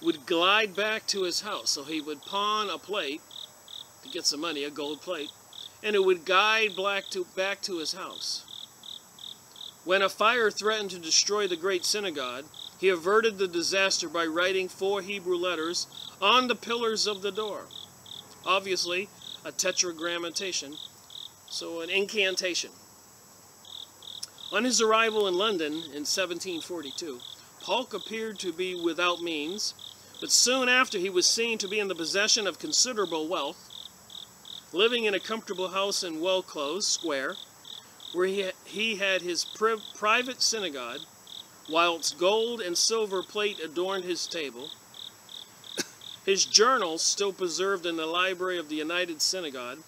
would glide back to his house, so he would pawn a plate to get some money, a gold plate, and it would guide back to his house. When a fire threatened to destroy the great synagogue, he averted the disaster by writing 4 Hebrew letters on the pillars of the door. Obviously, a tetragrammaton, so an incantation. On his arrival in London in 1742, Falk appeared to be without means, but soon after he was seen to be in the possession of considerable wealth, living in a comfortable house in well-closed square, where he had his private synagogue, whilst gold and silver plate adorned his table. His journal, still preserved in the library of the United Synagogue,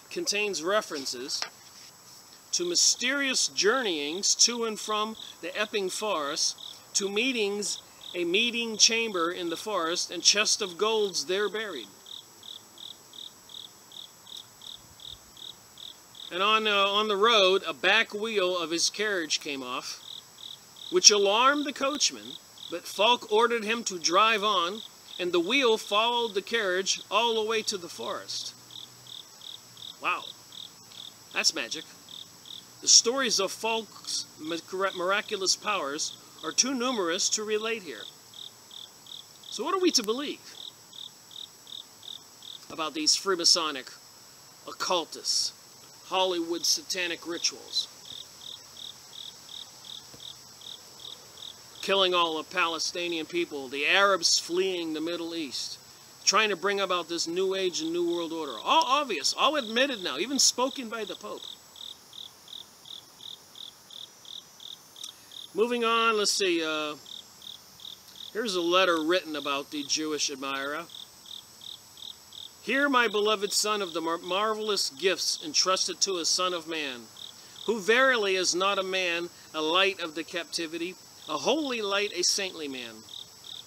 contains references to mysterious journeyings to and from the Epping Forest, to meetings, a meeting chamber in the forest, and chest of golds there buried. And on the road, a back wheel of his carriage came off, which alarmed the coachman, but Falk ordered him to drive on, and the wheel followed the carriage all the way to the forest. Wow, that's magic. The stories of Falk's miraculous powers are too numerous to relate here. So what are we to believe about these Freemasonic, occultists, Hollywood satanic rituals? Killing all the Palestinian people, the Arabs fleeing the Middle East, trying to bring about this new age and new world order. All obvious, all admitted now, even spoken by the Pope. Moving on, let's see, here's a letter written about the Jewish admirer. Hear, my beloved son, of the marvelous gifts entrusted to a son of man, who verily is not a man, a light of the captivity, a holy light, a saintly man,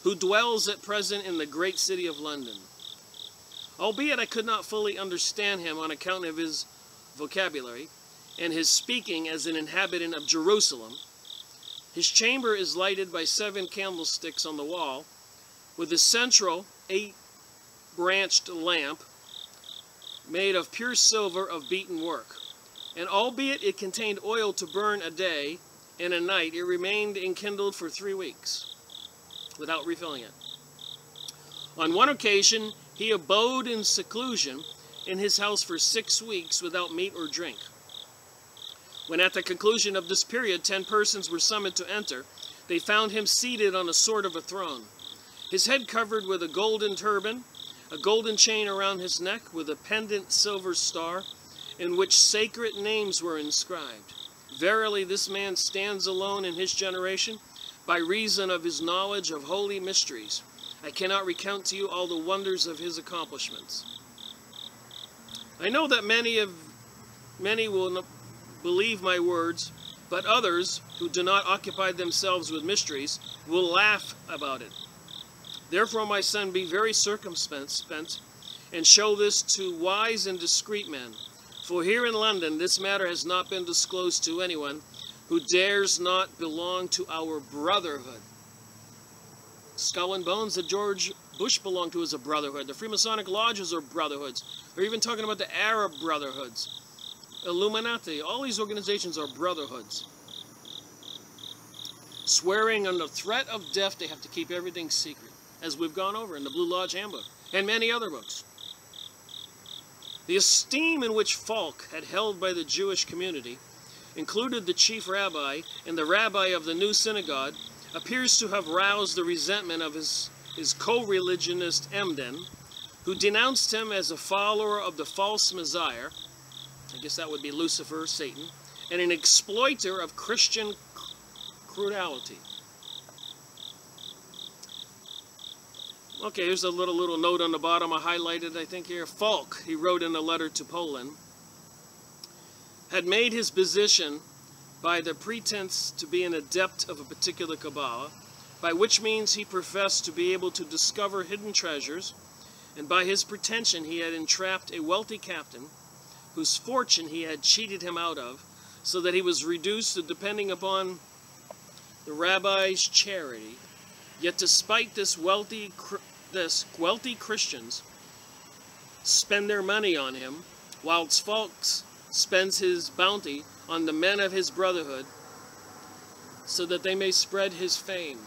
who dwells at present in the great city of London. Albeit I could not fully understand him on account of his vocabulary, and his speaking as an inhabitant of Jerusalem, his chamber is lighted by 7 candlesticks on the wall, with a central 8-branched lamp made of pure silver of beaten work. And albeit it contained oil to burn a day and a night, it remained enkindled for 3 weeks, without refilling it. On one occasion, he abode in seclusion in his house for 6 weeks without meat or drink. When at the conclusion of this period 10 persons were summoned to enter, they found him seated on a sort of a throne, his head covered with a golden turban, a golden chain around his neck with a pendant silver star, in which sacred names were inscribed. Verily this man stands alone in his generation, by reason of his knowledge of holy mysteries. I cannot recount to you all the wonders of his accomplishments. I know that many will not believe my words, but others, who do not occupy themselves with mysteries, will laugh about it. Therefore, my son, be very circumspect, and show this to wise and discreet men. For here in London, this matter has not been disclosed to anyone who dares not belong to our brotherhood. Skull and Bones that George Bush belonged to is a brotherhood. The Freemasonic lodges are brotherhoods. They're even talking about the Arab brotherhoods. Illuminati, all these organizations are brotherhoods. Swearing under threat of death, they have to keep everything secret, as we've gone over in the Blue Lodge Handbook and many other books. The esteem in which Falk had held by the Jewish community, included the chief rabbi and the rabbi of the new synagogue, appears to have roused the resentment of his co-religionist Emden, who denounced him as a follower of the false Messiah, I guess that would be Lucifer, Satan, and an exploiter of Christian cruelty. Okay, here's a little note on the bottom I highlighted, I think here. Falk, he wrote in a letter to Poland, had made his position by the pretense to be an adept of a particular Kabbalah, by which means he professed to be able to discover hidden treasures, and by his pretension he had entrapped a wealthy captain, whose fortune he had cheated him out of, so that he was reduced to depending upon the rabbi's charity. Yet despite this, wealthy Christians spend their money on him, whilst Falk spends his bounty on the men of his brotherhood, so that they may spread his fame.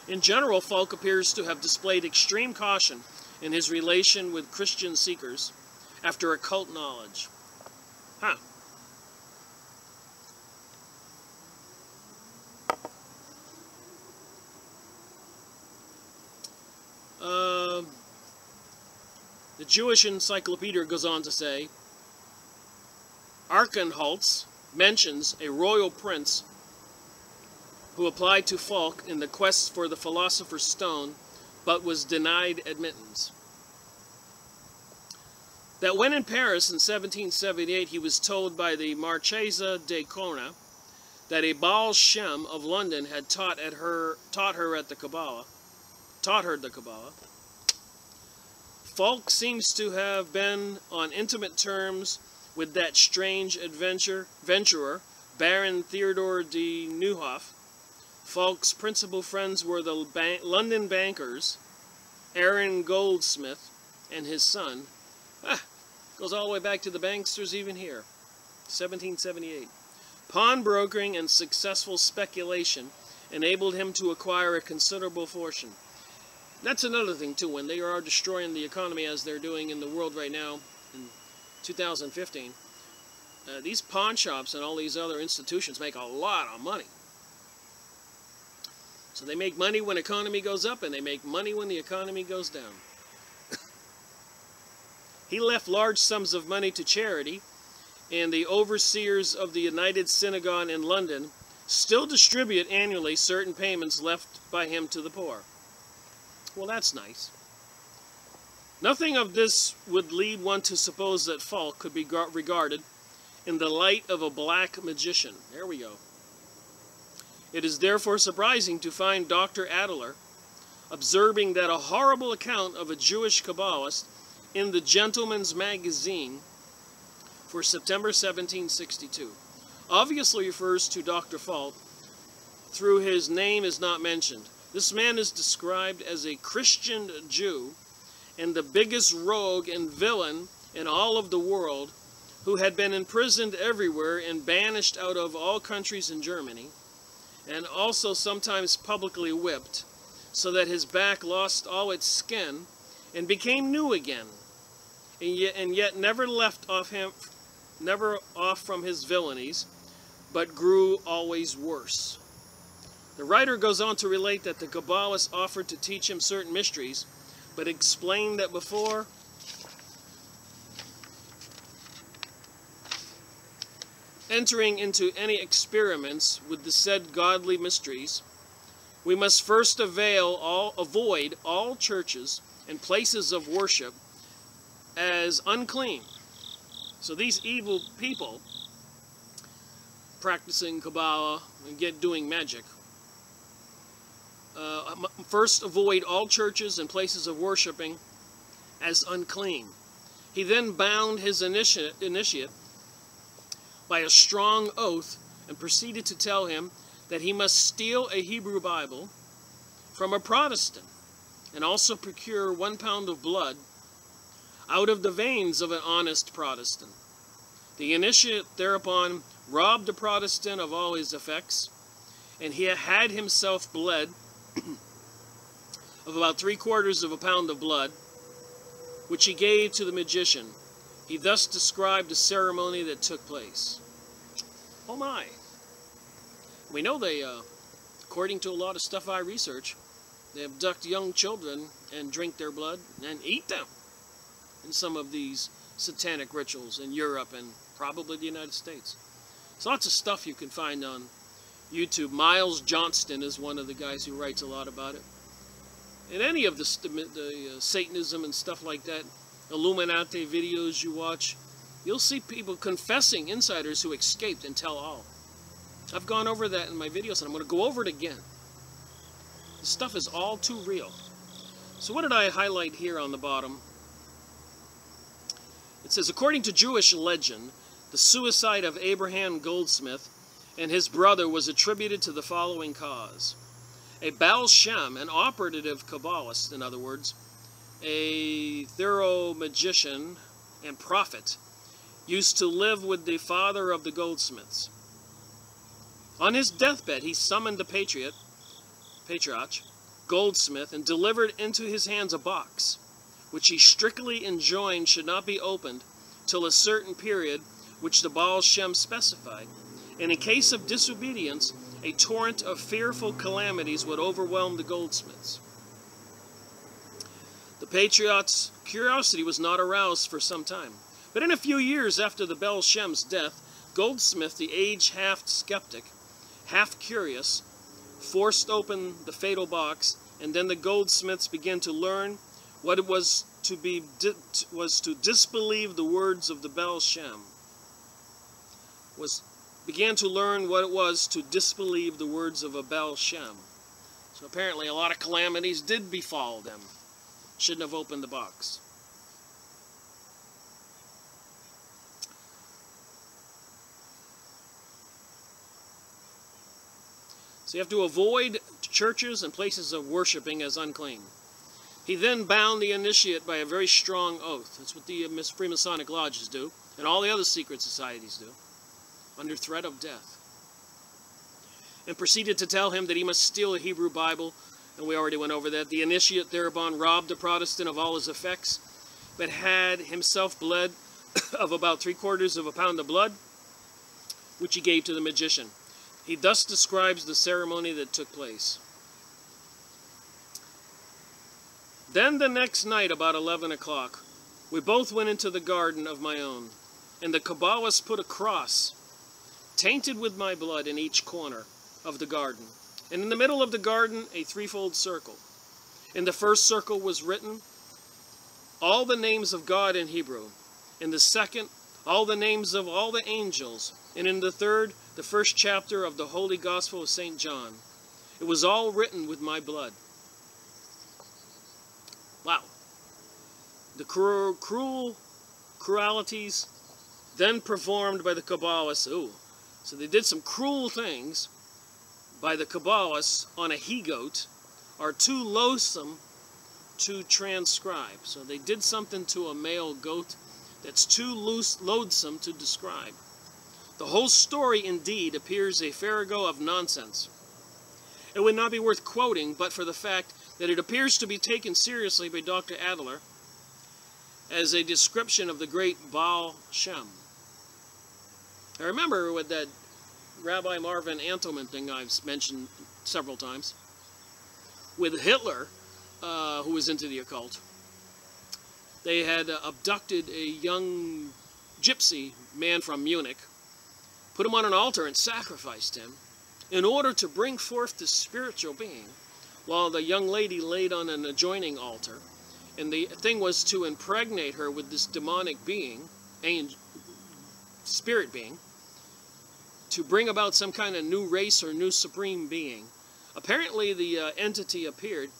In general, Falk appears to have displayed extreme caution in his relation with Christian seekers after occult knowledge. Huh. The Jewish Encyclopedia goes on to say, Archenholz mentions a royal prince who applied to Falk in the quest for the Philosopher's Stone, but was denied admittance. That when in Paris in 1778 he was told by the Marchesa de Cona that a Baal Shem of London had taught her the Kabbalah. Falk seems to have been on intimate terms with that strange adventurer, Baron Theodore de Nieuwhof. Falk's principal friends were the London bankers, Aaron Goldsmith, and his son. Goes all the way back to the banksters even here, 1778. Pawnbrokering and successful speculation enabled him to acquire a considerable fortune. That's another thing, too, when they are destroying the economy as they're doing in the world right now in 2015. These pawn shops and all these other institutions make a lot of money. So they make money when the economy goes up, and they make money when the economy goes down. He left large sums of money to charity, and the overseers of the United Synagogue in London still distribute annually certain payments left by him to the poor. Well, that's nice. Nothing of this would lead one to suppose that Falk could be regarded in the light of a black magician. There we go. It is therefore surprising to find Dr. Adler observing that a horrible account of a Jewish Kabbalist in the Gentleman's Magazine for September 1762 obviously refers to Dr. Falk, though his name is not mentioned. This man is described as a Christian Jew and the biggest rogue and villain in all of the world, who had been imprisoned everywhere and banished out of all countries in Germany, and also sometimes publicly whipped, so that his back lost all its skin and became new again, and yet never left off from his villainies, but grew always worse. The writer goes on to relate that the Kabbalists offered to teach him certain mysteries, but explained that before entering into any experiments with the said godly mysteries, we must first avoid all churches and places of worship as unclean. So these evil people practicing Kabbalah and doing magic, first avoid all churches and places of worshiping as unclean. He then bound his initiate by a strong oath and proceeded to tell him that he must steal a Hebrew Bible from a Protestant and also procure 1 pound of blood out of the veins of an honest Protestant. The initiate thereupon robbed the Protestant of all his effects, and he had himself bled of about 3/4 pound of blood, which he gave to the magician. He thus described the ceremony that took place. Oh my. We know they, according to a lot of stuff I research, they abduct young children and drink their blood and eat them in some of these satanic rituals in Europe and probably the United States. There's lots of stuff you can find on YouTube. Miles Johnston is one of the guys who writes a lot about it. In any of the Satanism and stuff like that, Illuminati videos you watch, you'll see people confessing, insiders who escaped and tell all. I've gone over that in my videos, and I'm going to go over it again. This stuff is all too real. So what did I highlight here on the bottom? It says, according to Jewish legend, the suicide of Abraham Goldsmith and his brother was attributed to the following cause. A Baal Shem, an operative Kabbalist, in other words, a thorough magician and prophet, used to live with the father of the goldsmiths. On his deathbed, he summoned the patriarch, goldsmith, and delivered into his hands a box, which he strictly enjoined should not be opened till a certain period which the Baal Shem specified. And in case of disobedience, a torrent of fearful calamities would overwhelm the goldsmiths. The patriot's curiosity was not aroused for some time. But in a few years after the Baal Shem's death, Goldsmith, the aged half-skeptic, half-curious, forced open the fatal box, and then the goldsmiths began to learn what it was to disbelieve the words of the Baal Shem. Began to learn what it was to disbelieve the words of a Baal Shem. So apparently a lot of calamities did befall them. Shouldn't have opened the box. So you have to avoid churches and places of worshiping as unclean. He then bound the initiate by a very strong oath. That's what the Freemasonic lodges do, and all the other secret societies do, under threat of death. And proceeded to tell him that he must steal a Hebrew Bible, and we already went over that. The initiate thereupon robbed the Protestant of all his effects, but had himself bled of about 3/4 of a pound of blood, which he gave to the magician. He thus describes the ceremony that took place. Then the next night, about 11 o'clock, we both went into the garden of my own, and the Kabbalist put a cross, tainted with my blood, in each corner of the garden, and in the middle of the garden a threefold circle. In the first circle was written all the names of God in Hebrew, in the second all the names of all the angels, and in the third the first chapter of the Holy Gospel of St. John. It was all written with my blood. Wow. The cruelties then performed by the Kabbalists. Ooh. So they did some cruel things by the Kabbalists on a he-goat are too loathsome to transcribe. So they did something to a male goat that's too loathsome to describe. The whole story, indeed, appears a farrago of nonsense. It would not be worth quoting but for the fact that it appears to be taken seriously by Dr. Adler as a description of the great Baal Shem. I remember with that Rabbi Marvin Antelman thing I've mentioned several times, with Hitler, who was into the occult. They had abducted a young gypsy man from Munich, put him on an altar and sacrificed him in order to bring forth the spiritual being, while the young lady laid on an adjoining altar. And the thing was to impregnate her with this demonic being, spirit being, to bring about some kind of new race or new supreme being. Apparently the entity appeared,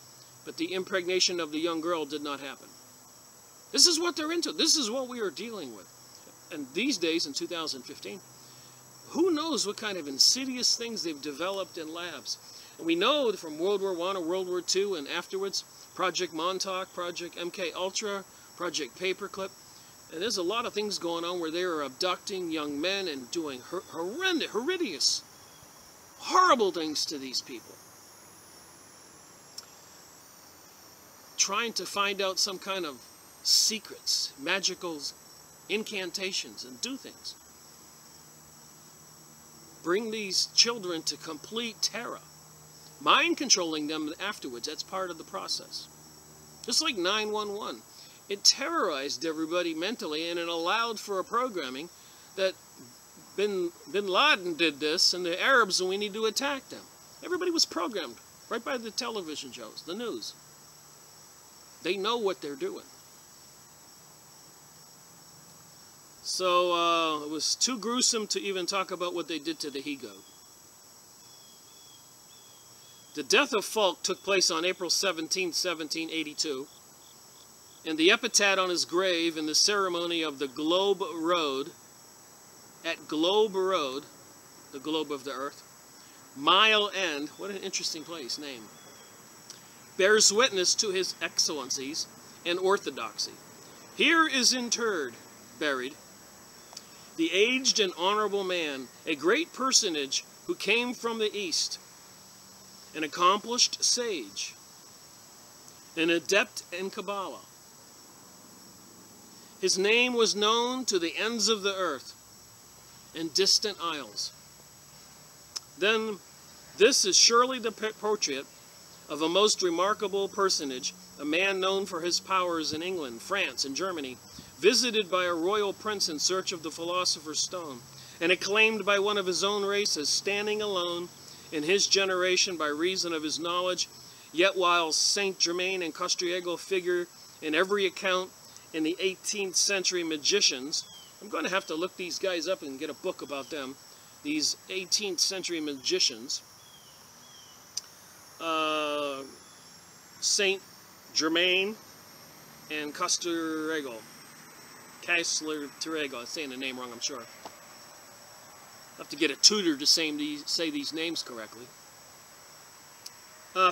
but the impregnation of the young girl did not happen. This is what they're into. This is what we are dealing with. And these days, in 2015, who knows what kind of insidious things they've developed in labs. And we know from World War I or World War II and afterwards, Project Montauk, Project MK Ultra, Project Paperclip, and there's a lot of things going on where they are abducting young men and doing horrendous, horrible things to these people. Trying to find out some kind of secrets, magical incantations, and do things. Bring these children to complete terror. Mind controlling them afterwards, that's part of the process. Just like 911. It terrorized everybody mentally, and it allowed for a programming that Bin Laden did this, and the Arabs, and we need to attack them. Everybody was programmed right by the television shows, the news. They know what they're doing. So it was too gruesome to even talk about what they did to the he-goat. The death of Falk took place on April 17, 1782, and the epitaph on his grave in the ceremony of the Globe Road, at Globe Road, the globe of the earth, Mile End, what an interesting place, name, bears witness to his excellencies and orthodoxy. Here is interred, buried, the aged and honorable man, a great personage who came from the East, an accomplished sage, an adept in Kabbalah. His name was known to the ends of the earth and distant isles. Then this is surely the portrait of a most remarkable personage, a man known for his powers in England, France, and Germany, visited by a royal prince in search of the philosopher's stone, and acclaimed by one of his own race as standing alone in his generation by reason of his knowledge, yet while Saint Germain and Castriego figure in every account in the 18th century magicians. I'm going to have to look these guys up and get a book about them. These 18th century magicians. Saint Germain and Castriego. I'm saying the name wrong, I'm sure. I'll have to get a tutor to say these names correctly.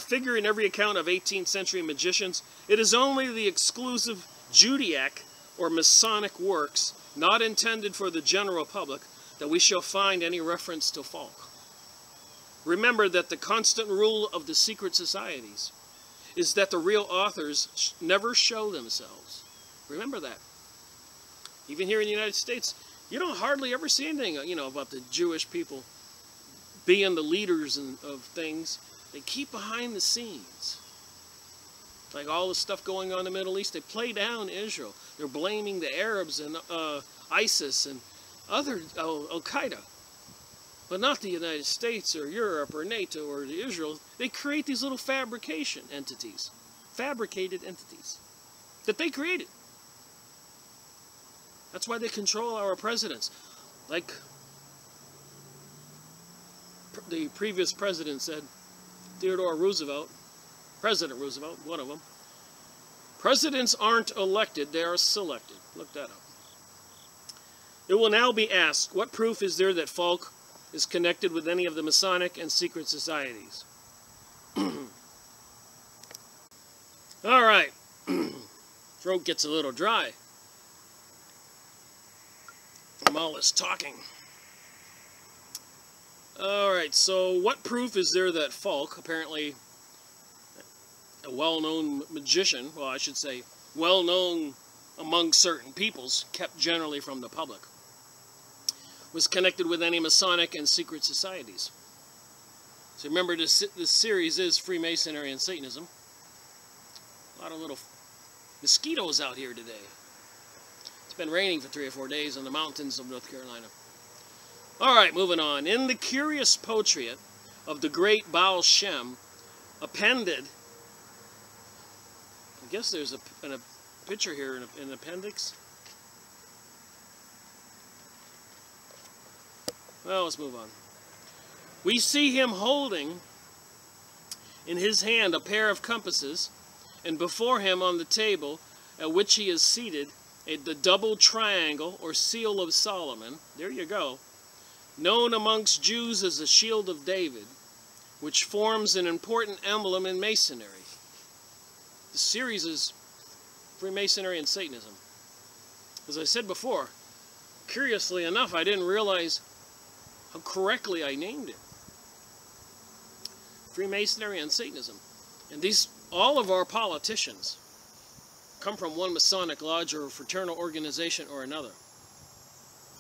Figure in every account of 18th century magicians. It is only the exclusive Judaic or Masonic works, not intended for the general public, that we shall find any reference to Falk. Remember that the constant rule of the secret societies is that the real authors never show themselves. Remember that. Even here in the United States, you don't hardly ever see anything, about the Jewish people being the leaders of things. They keep behind the scenes. Like all the stuff going on in the Middle East, they play down Israel. They're blaming the Arabs and ISIS and other Al-Qaeda. But not the United States or Europe or NATO or Israel. They create these little fabricated entities that they created. That's why they control our presidents. Like the previous president said, President Roosevelt, one of them. Presidents aren't elected, they are selected. Look that up. It will now be asked, what proof is there that Falk is connected with any of the Masonic and secret societies? All right. Throat gets a little dry from all this talking. All right, so what proof is there that Falk, apparently a well-known magician, well, I should say, well-known among certain peoples, kept generally from the public, was connected with any Masonic and secret societies? So remember, this series is Freemasonry and Satanism. A lot of little mosquitoes out here today. It's been raining for 3 or 4 days in the mountains of North Carolina. All right, moving on. In the curious portrait of the great Baal Shem, appended, I guess there's a picture here in an appendix. Well, let's move on. We see him holding in his hand a pair of compasses, and before him on the table at which he is seated, the double triangle or seal of Solomon, there you go, known amongst Jews as the Shield of David, which forms an important emblem in Masonry. The series is Freemasonry and Satanism. As I said before, curiously enough, I didn't realize how correctly I named it. Freemasonry and Satanism. And all of our politicians come from one Masonic lodge or fraternal organization or another.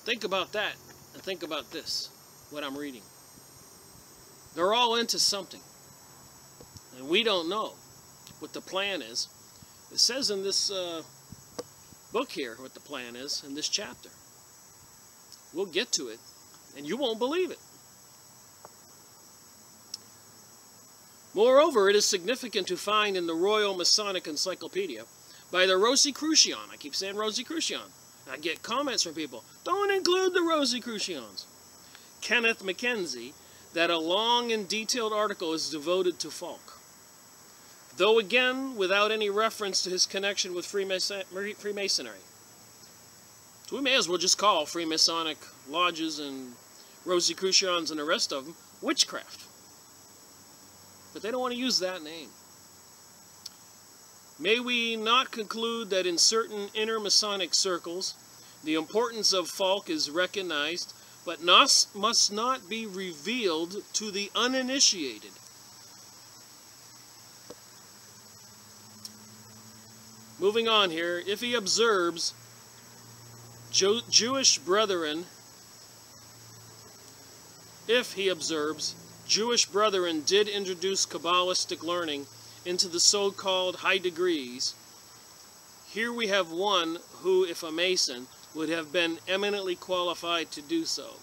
Think about that, and think about this, what I'm reading. They're all into something, and we don't know what the plan is. It says in this book here what the plan is in this chapter. We'll get to it, and you won't believe it. Moreover, it is significant to find in the Royal Masonic Encyclopedia by the Rosicrucian. I keep saying Rosicrucian. I get comments from people, don't include the Rosicrucians. Kenneth Mackenzie, that a long and detailed article is devoted to Falk. Though again, without any reference to his connection with Freemasonry. So we may as well just call Freemasonic lodges and Rosicrucians and the rest of them witchcraft. But they don't want to use that name. May we not conclude that in certain inner Masonic circles, the importance of Falk is recognized, but must not be revealed to the uninitiated. Moving on here, if he observes Jewish brethren did introduce Kabbalistic learning into the so-called high degrees, here we have one who, if a Mason, would have been eminently qualified to do so.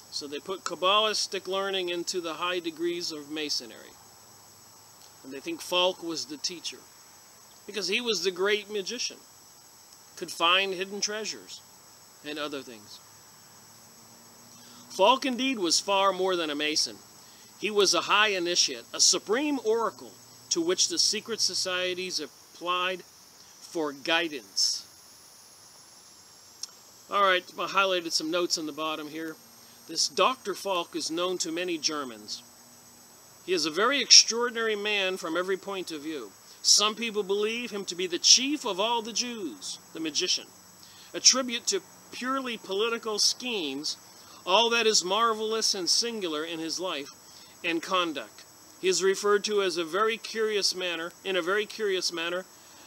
So they put Kabbalistic learning into the high degrees of Masonry. And they think Falk was the teacher, because he was the great magician, could find hidden treasures and other things. Falk indeed was far more than a Mason. He was a high initiate, a supreme oracle to which the secret societies applied for guidance. Alright, I highlighted some notes on the bottom here. This Dr. Falk is known to many Germans. He is a very extraordinary man from every point of view. Some people believe him to be the chief of all the Jews, the magician. Attribute to purely political schemes all that is marvelous and singular in his life and conduct. He is referred to as in a very curious manner,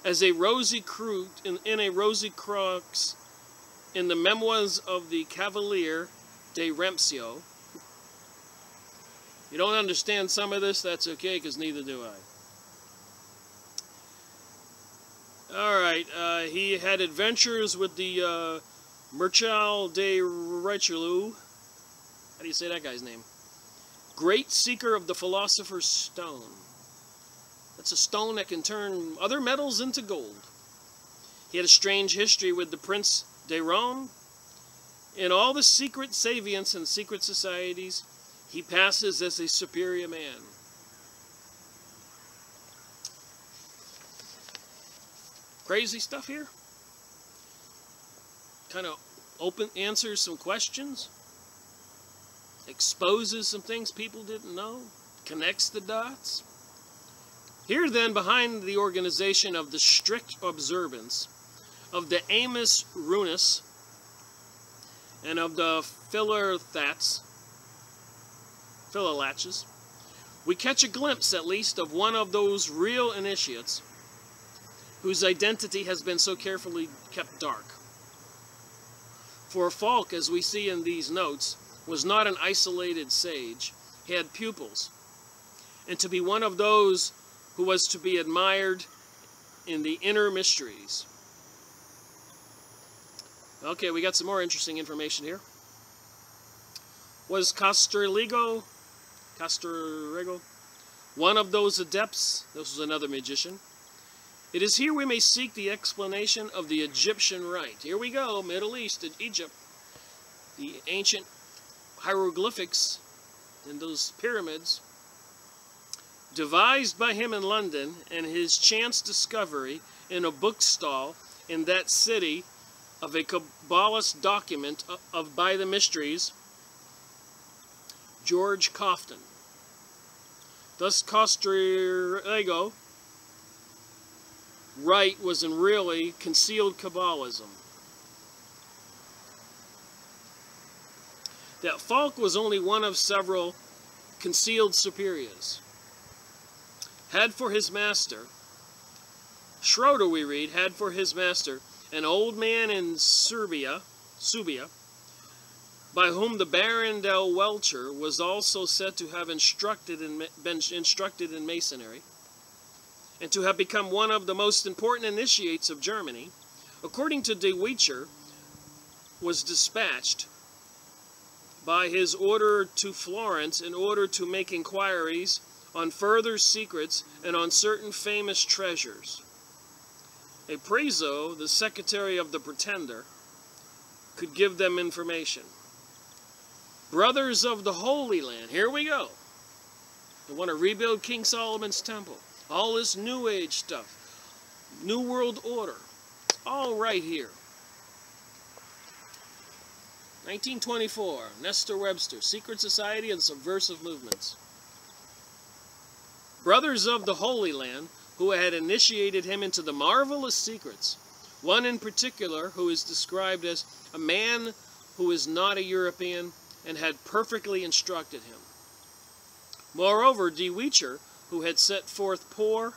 as a rosy crux in the memoirs of the Cavalier de Rempsio. You don't understand some of this? That's okay, because neither do I. Alright, he had adventures with the Marechal de Richelieu. How do you say that guy's name? Great seeker of the philosopher's stone. That's a stone that can turn other metals into gold. He had a strange history with the Prince de Rome. In all the secret savience and secret societies, he passes as a superior man. Crazy stuff here. Kind of answers some questions. Exposes some things people didn't know. Connects the dots. Here then, behind the organization of the strict observance of the Amos Runus and of the Philalatches, we catch a glimpse, at least, of one of those real initiates whose identity has been so carefully kept dark. For Falk, as we see in these notes, was not an isolated sage. He had pupils. And to be one of those who was to be admired in the inner mysteries. Okay, we got some more interesting information here. Was Castrego one of those adepts? This was another magician. It is here we may seek the explanation of the Egyptian rite. Here we go, Middle East, Egypt. The ancient hieroglyphics in those pyramids, devised by him in London, and his chance discovery in a bookstall in that city of a Kabbalist document of by the mysteries, George Cofton. Thus Castrego rite was in really concealed Kabbalism. That Falk was only one of several concealed superiors. Had for his master, Schroeder, we read, had for his master an old man in Subia, by whom the Baron del Welcher was also said to have been instructed in Masonry, and to have become one of the most important initiates of Germany. According to de Welcher, was dispatched by his order to Florence in order to make inquiries on further secrets and on certain famous treasures. A Prezo, the secretary of the pretender, could give them information. Brothers of the Holy Land, here we go. They want to rebuild King Solomon's temple. All this New Age stuff. New World Order. All right here. 1924, Nestor Webster, Secret Society and Subversive Movements. Brothers of the Holy Land, who had initiated him into the marvelous secrets. One in particular, who is described as a man who is not a European and had perfectly instructed him. Moreover, de Welcher, who had set forth poor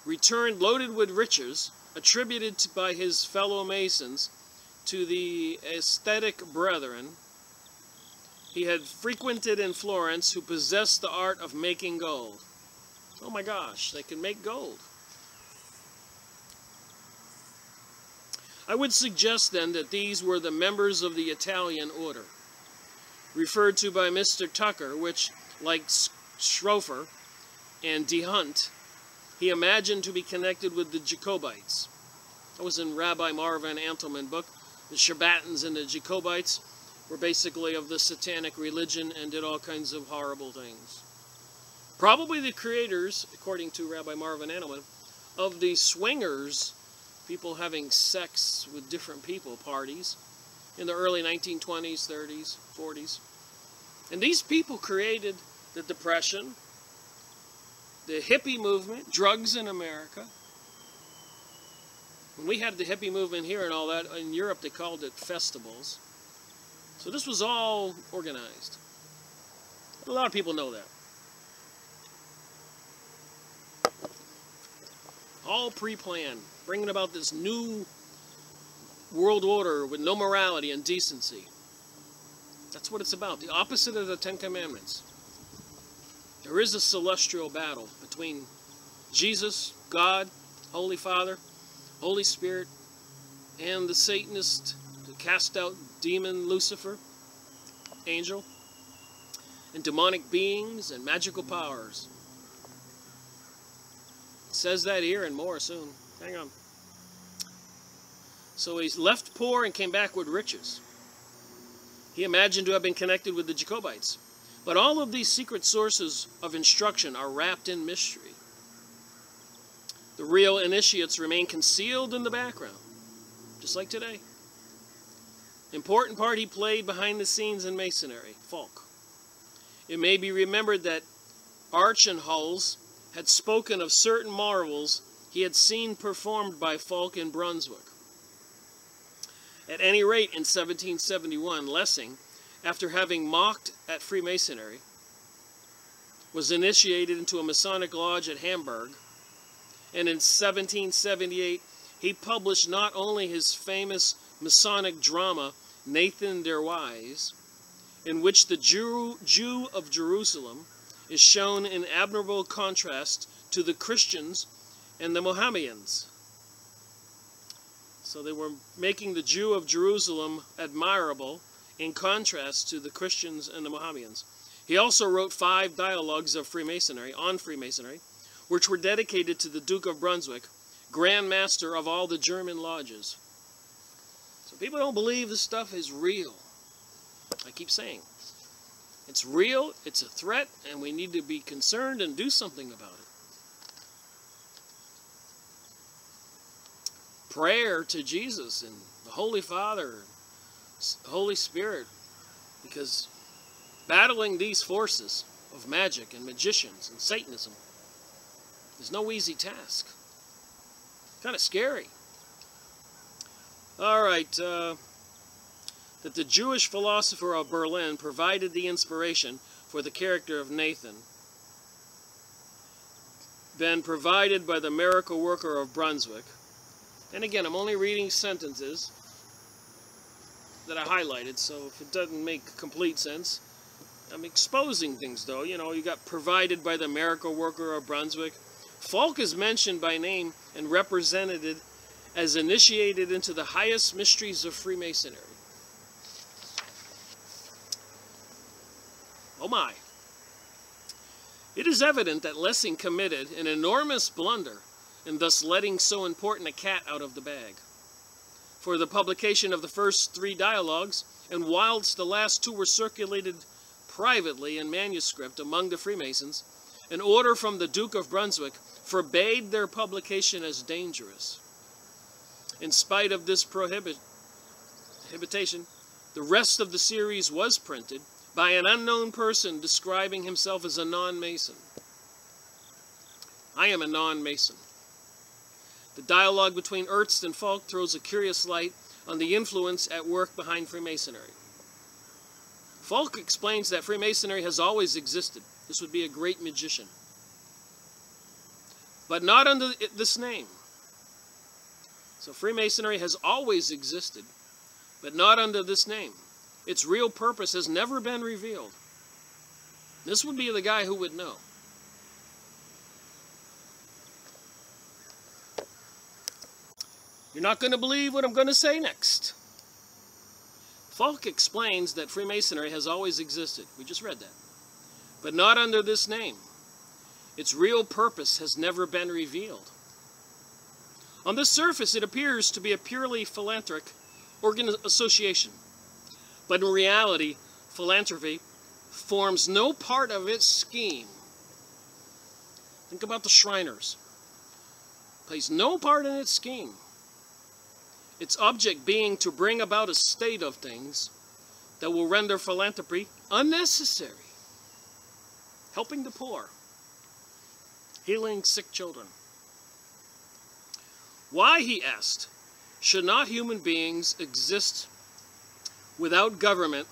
returned loaded with riches, attributed by his fellow Masons to the aesthetic brethren he had frequented in Florence, who possessed the art of making gold. Oh my gosh, they can make gold. I would suggest then that these were the members of the Italian order, referred to by Mr. Tucker, which, like Schrofer and De Hunt, he imagined to be connected with the Jacobites. That was in Rabbi Marvin Antelman's book. The Shabbatans and the Jacobites were basically of the satanic religion and did all kinds of horrible things. Probably the creators, according to Rabbi Marvin Antelman, of the swingers, people having sex with different people, parties, in the early 1920s, 30s, 40s. And these people created the Depression, the hippie movement, drugs in America. When we had the hippie movement here and all that, in Europe they called it festivals. So this was all organized. A lot of people know that. All pre-planned, bringing about this new world order with no morality and decency. That's what it's about, the opposite of the Ten Commandments. There is a celestial battle between Jesus, God, Holy Father, Holy Spirit, and the Satanist, the cast out demon Lucifer, angel, and demonic beings and magical powers. It says that here and more soon. Hang on. So he's left poor and came back with riches. He imagined to have been connected with the Jacobites. But all of these secret sources of instruction are wrapped in mystery. The real initiates remain concealed in the background, just like today. Important part he played behind the scenes in Masonry, Falk. It may be remembered that Archenholz had spoken of certain marvels he had seen performed by Falk in Brunswick. At any rate, in 1771, Lessing, after having mocked at Freemasonry, was initiated into a Masonic lodge at Hamburg, and in 1778 he published not only his famous Masonic drama, Nathan der Wise, in which the Jew of Jerusalem is shown in admirable contrast to the Christians and the Mohammedans. So they were making the Jew of Jerusalem admirable in contrast to the Christians and the Mohammedans. He also wrote 5 dialogues of Freemasonry, on Freemasonry, which were dedicated to the Duke of Brunswick, Grand Master of all the German lodges. So people don't believe this stuff is real. I keep saying, it's real, it's a threat, and we need to be concerned and do something about it. Prayer to Jesus and the Holy Father, Holy Spirit, because battling these forces of magic and magicians and Satanism is no easy task. Kind of scary. All right, that the Jewish philosopher of Berlin provided the inspiration for the character of Nathan, been provided by the miracle worker of Brunswick. And again, I'm only reading sentences that I highlighted, so if it doesn't make complete sense, I'm exposing things though. You know, you got provided by the miracle worker of Brunswick. Falk is mentioned by name and represented as initiated into the highest mysteries of Freemasonry. Oh my. It is evident that Lessing committed an enormous blunder in thus letting so important a cat out of the bag. For the publication of the first 3 dialogues, and whilst the last 2 were circulated privately in manuscript among the Freemasons, an order from the Duke of Brunswick forbade their publication as dangerous. In spite of this prohibition, the rest of the series was printed by an unknown person describing himself as a non-Mason. I am a non-Mason. The dialogue between Ernst and Falk throws a curious light on the influence at work behind Freemasonry. Falk explains that Freemasonry has always existed. This would be a great magician. but not under this name. So Freemasonry has always existed, but not under this name. Its real purpose has never been revealed. This would be the guy who would know. You're not going to believe what I'm going to say next. Falk explains that Freemasonry has always existed. We just read that. But not under this name. Its real purpose has never been revealed. On the surface, it appears to be a purely philanthropic association. But in reality, philanthropy forms no part of its scheme. Think about the Shriners. Plays no part in its scheme. Its object being to bring about a state of things that will render philanthropy unnecessary. Helping the poor. Healing sick children. Why, he asked, should not human beings exist without government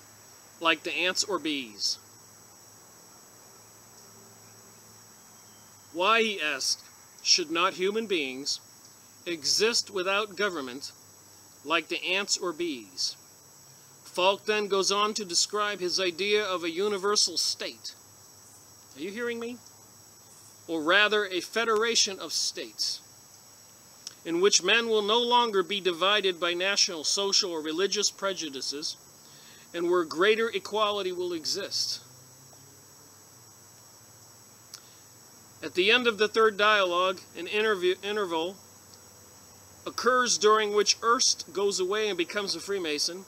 like the ants or bees? Why, he asked, should not human beings exist without government like the ants or bees? Falk then goes on to describe his idea of a universal state. Are you hearing me? Or rather, a federation of states, in which men will no longer be divided by national, social, or religious prejudices, and where greater equality will exist. At the end of the third dialogue, an interval occurs during which Ernst goes away and becomes a Freemason,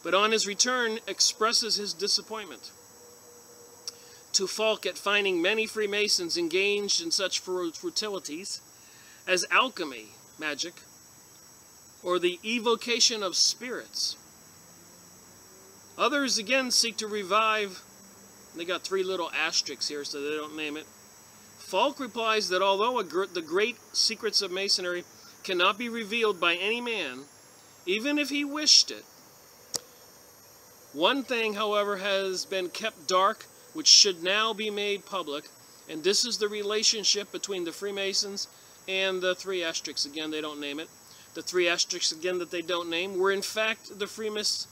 but on his return expresses his disappointment to Falk at finding many Freemasons engaged in such futilities as alchemy, magic, or the evocation of spirits. Others again seek to revive, they got 3 little asterisks here so they don't name it. Falk replies that although the great secrets of Masonry cannot be revealed by any man, even if he wished it, one thing, however, has been kept dark, which should now be made public, and this is the relationship between the Freemasons and the 3 asterisks, again they don't name it. The 3 asterisks, again, that they don't name, were in fact the Freemasons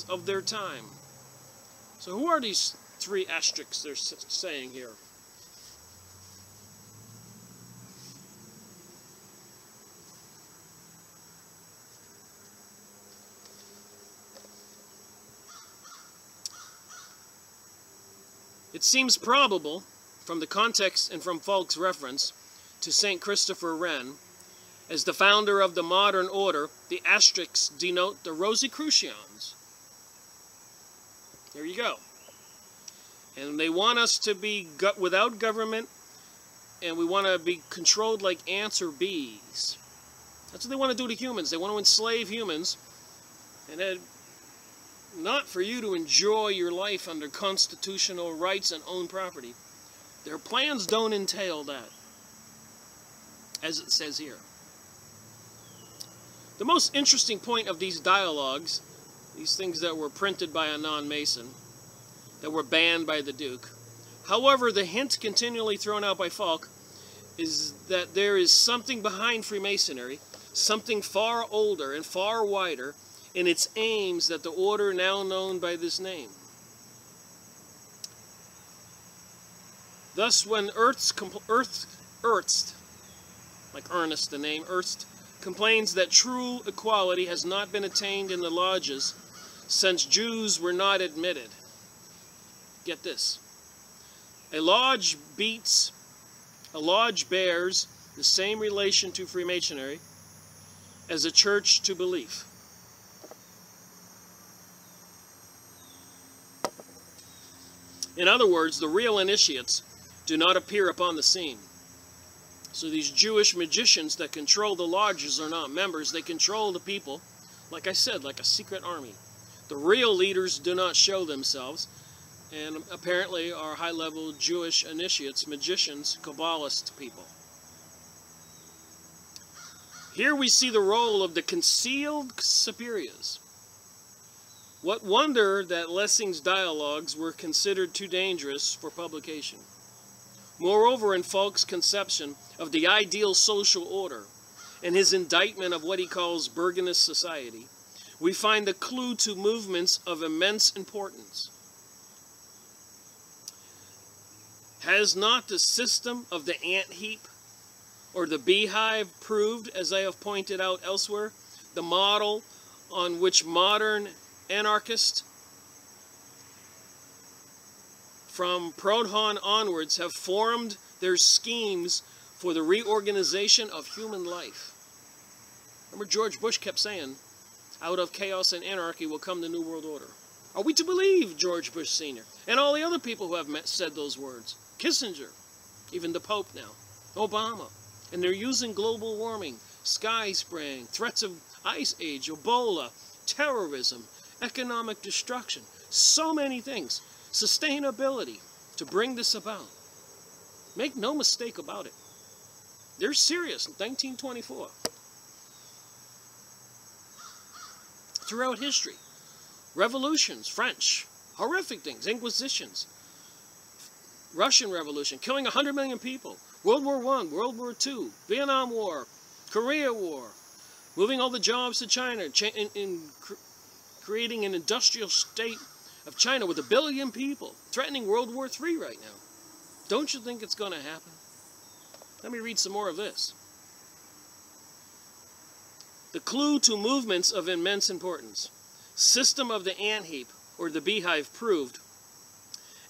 of their time. So who are these 3 asterisks they're saying here? It seems probable, from the context and from Falk's reference to St. Christopher Wren, as the founder of the modern order, the asterisks denote the Rosicrucians. There you go. And they want us to be without government, and we want to be controlled like ants or bees. That's what they want to do to humans. They want to enslave humans, and not for you to enjoy your life under constitutional rights and own property. Their plans don't entail that, as it says here. The most interesting point of these dialogues, these things that were printed by a non-Mason, that were banned by the Duke, however, the hint continually thrown out by Falk is that there is something behind Freemasonry, something far older and far wider in its aims that the order now known by this name. Thus, when Ernst, like Ernest, the name Ernst, complains that true equality has not been attained in the lodges since Jews were not admitted. Get this. A lodge bears the same relation to Freemasonry as a church to belief. In other words, the real initiates do not appear upon the scene. So these Jewish magicians that control the lodges are not members. They control the people, like I said, like a secret army. The real leaders do not show themselves, and apparently are high-level Jewish initiates, magicians, Kabbalist people. Here we see the role of the concealed superiors. What wonder that Lessing's dialogues were considered too dangerous for publication. Moreover, in Falk's conception of the ideal social order and his indictment of what he calls Burgonist society, we find the clue to movements of immense importance. Has not the system of the ant heap or the beehive proved, as I have pointed out elsewhere, the model on which modern anarchists from Proudhon onwards have formed their schemes for the reorganization of human life? Remember, George Bush kept saying, out of chaos and anarchy will come the New World Order. Are we to believe George Bush Sr. and all the other people who have said those words? Kissinger, even the Pope now, Obama. And they're using global warming, sky spraying, threats of ice age, Ebola, terrorism, economic destruction, so many things, sustainability to bring this about. Make no mistake about it. They're serious in 1924. Throughout history, revolutions, French, horrific things, inquisitions, Russian Revolution, killing 100 million people, World War I, World War II, Vietnam War, Korea War, moving all the jobs to China, creating an industrial state of China with 1 billion people, threatening World War III right now. Don't you think it's going to happen? Let me read some more of this. The clue to movements of immense importance. System of the ant heap, or the beehive, proved,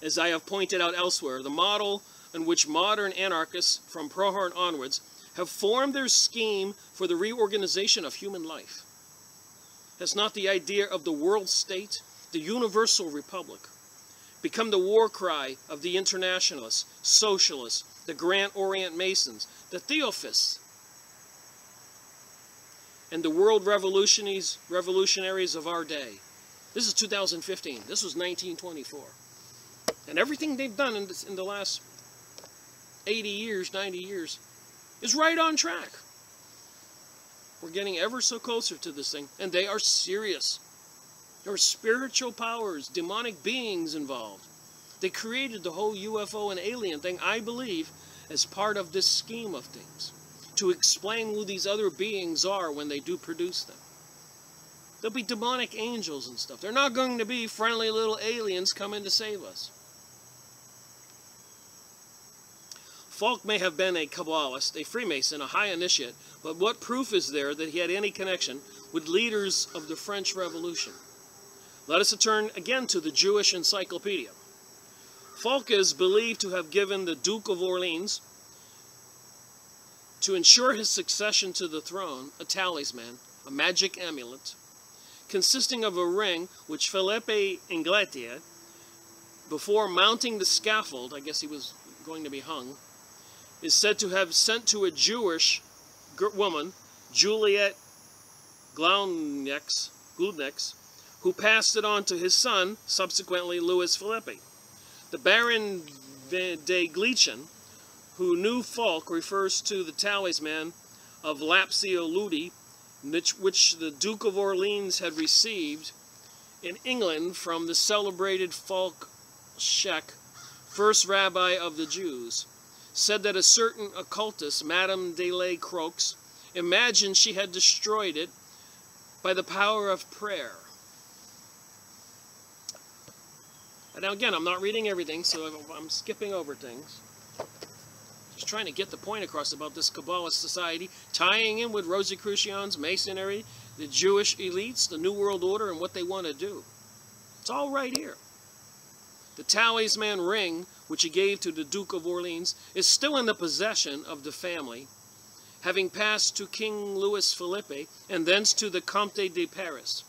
as I have pointed out elsewhere, the model in which modern anarchists, from Proudhon onwards, have formed their scheme for the reorganization of human life. Has not the idea of the world state, the universal republic, become the war cry of the internationalists, socialists, the Grand Orient Masons, the Theosophists, and the world revolutionaries of our day? This is 2015. This was 1924. And everything they've done in the last 80 years, 90 years, is right on track. We're getting ever so closer to this thing, and they are serious. There are spiritual powers, demonic beings involved. They created the whole UFO and alien thing, I believe, as part of this scheme of things, to explain who these other beings are when they do produce them. There'll be demonic angels and stuff. They're not going to be friendly little aliens coming to save us. Falk may have been a Kabbalist, a Freemason, a high initiate, but what proof is there that he had any connection with leaders of the French Revolution? Let us turn again to the Jewish Encyclopedia. Falk is believed to have given the Duke of Orleans, to ensure his succession to the throne, a talisman, a magic amulet, consisting of a ring which Philippe Ingletti, before mounting the scaffold, I guess he was going to be hung, is said to have sent to a Jewish woman, Juliet Glaunix, who passed it on to his son, subsequently Louis Philippe. The Baron de Gleichen, who knew Falk, refers to the talisman of Lapsio Ludi, which the Duke of Orleans had received in England from the celebrated Falk Shek, first rabbi of the Jews, said that a certain occultist, Madame de la Croix, imagined she had destroyed it by the power of prayer. And now again, I'm not reading everything, so I'm skipping over things. Just trying to get the point across about this Kabbalist society, tying in with Rosicrucians, Masonry, the Jewish elites, the New World Order, and what they want to do. It's all right here. The talisman ring, which he gave to the Duke of Orleans, is still in the possession of the family, having passed to King Louis Philippe, and thence to the Comte de Paris.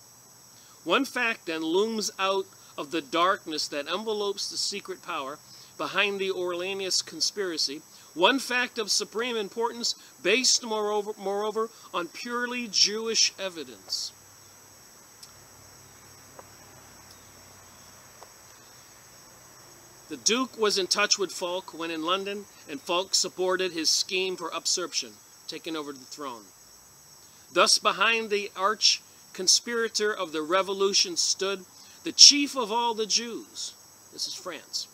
One fact then looms out of the darkness that envelopes the secret power behind the Orleanist conspiracy, one fact of supreme importance, based moreover on purely Jewish evidence. The Duke was in touch with Falk when in London, and Falk supported his scheme for usurpation, taking over the throne. Thus, behind the arch-conspirator of the revolution stood the chief of all the Jews. This is France.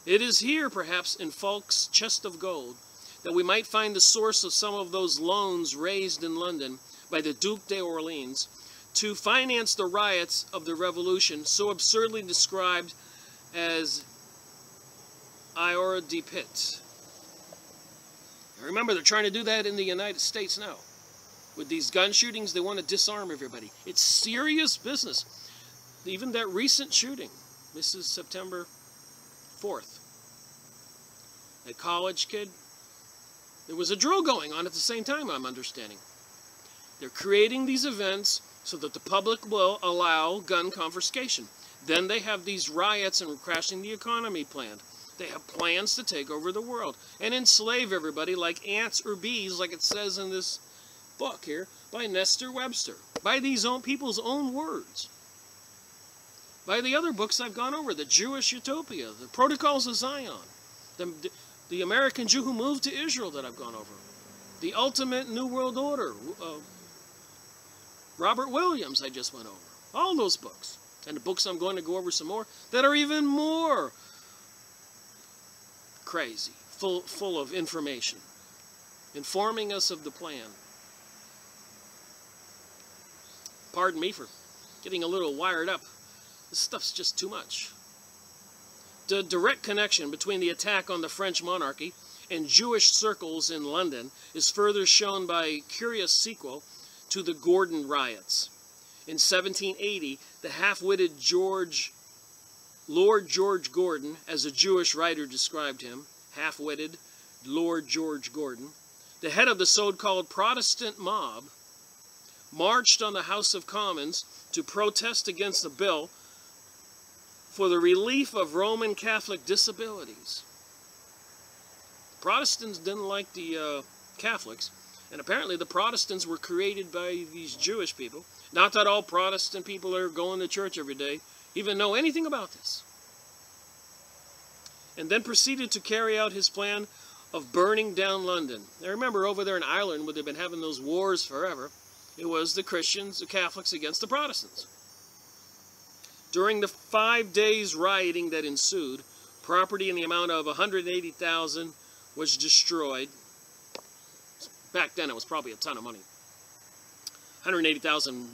It is here, perhaps, in Falk's chest of gold, that we might find the source of some of those loans raised in London by the Duc d'Orléans to finance the riots of the Revolution, so absurdly described as Iora de Pitt. Remember, they're trying to do that in the United States now. With these gun shootings, they want to disarm everybody. It's serious business. Even that recent shooting, this is September 4th. A college kid, there was a drill going on at the same time, I'm understanding. They're creating these events so that the public will allow gun confiscation. Then they have these riots and crashing the economy planned. They have plans to take over the world and enslave everybody like ants or bees, like it says in this book here by Nestor Webster, by these people's own words. By the other books I've gone over, the Jewish Utopia, the Protocols of Zion, the American Jew who moved to Israel that I've gone over, the Ultimate New World Order, Robert Williams I just went over, all those books, and the books I'm going to go over some more that are even more crazy, full of information, informing us of the plan. Pardon me for getting a little wired up. This stuff's just too much. The direct connection between the attack on the French monarchy and Jewish circles in London is further shown by a curious sequel to the Gordon riots. In 1780, the half-witted Lord George Gordon, as a Jewish writer described him, half-witted Lord George Gordon, the head of the so-called Protestant mob, marched on the House of Commons to protest against the bill for the relief of Roman Catholic disabilities. The Protestants didn't like the Catholics, and apparently the Protestants were created by these Jewish people. Not that all Protestant people are going to church every day, even know anything about this. And then proceeded to carry out his plan of burning down London. Now remember, over there in Ireland, where they've been having those wars forever, it was the Christians, the Catholics against the Protestants. During the 5 days rioting that ensued, property in the amount of $180,000 was destroyed. Back then it was probably a ton of money. 180,000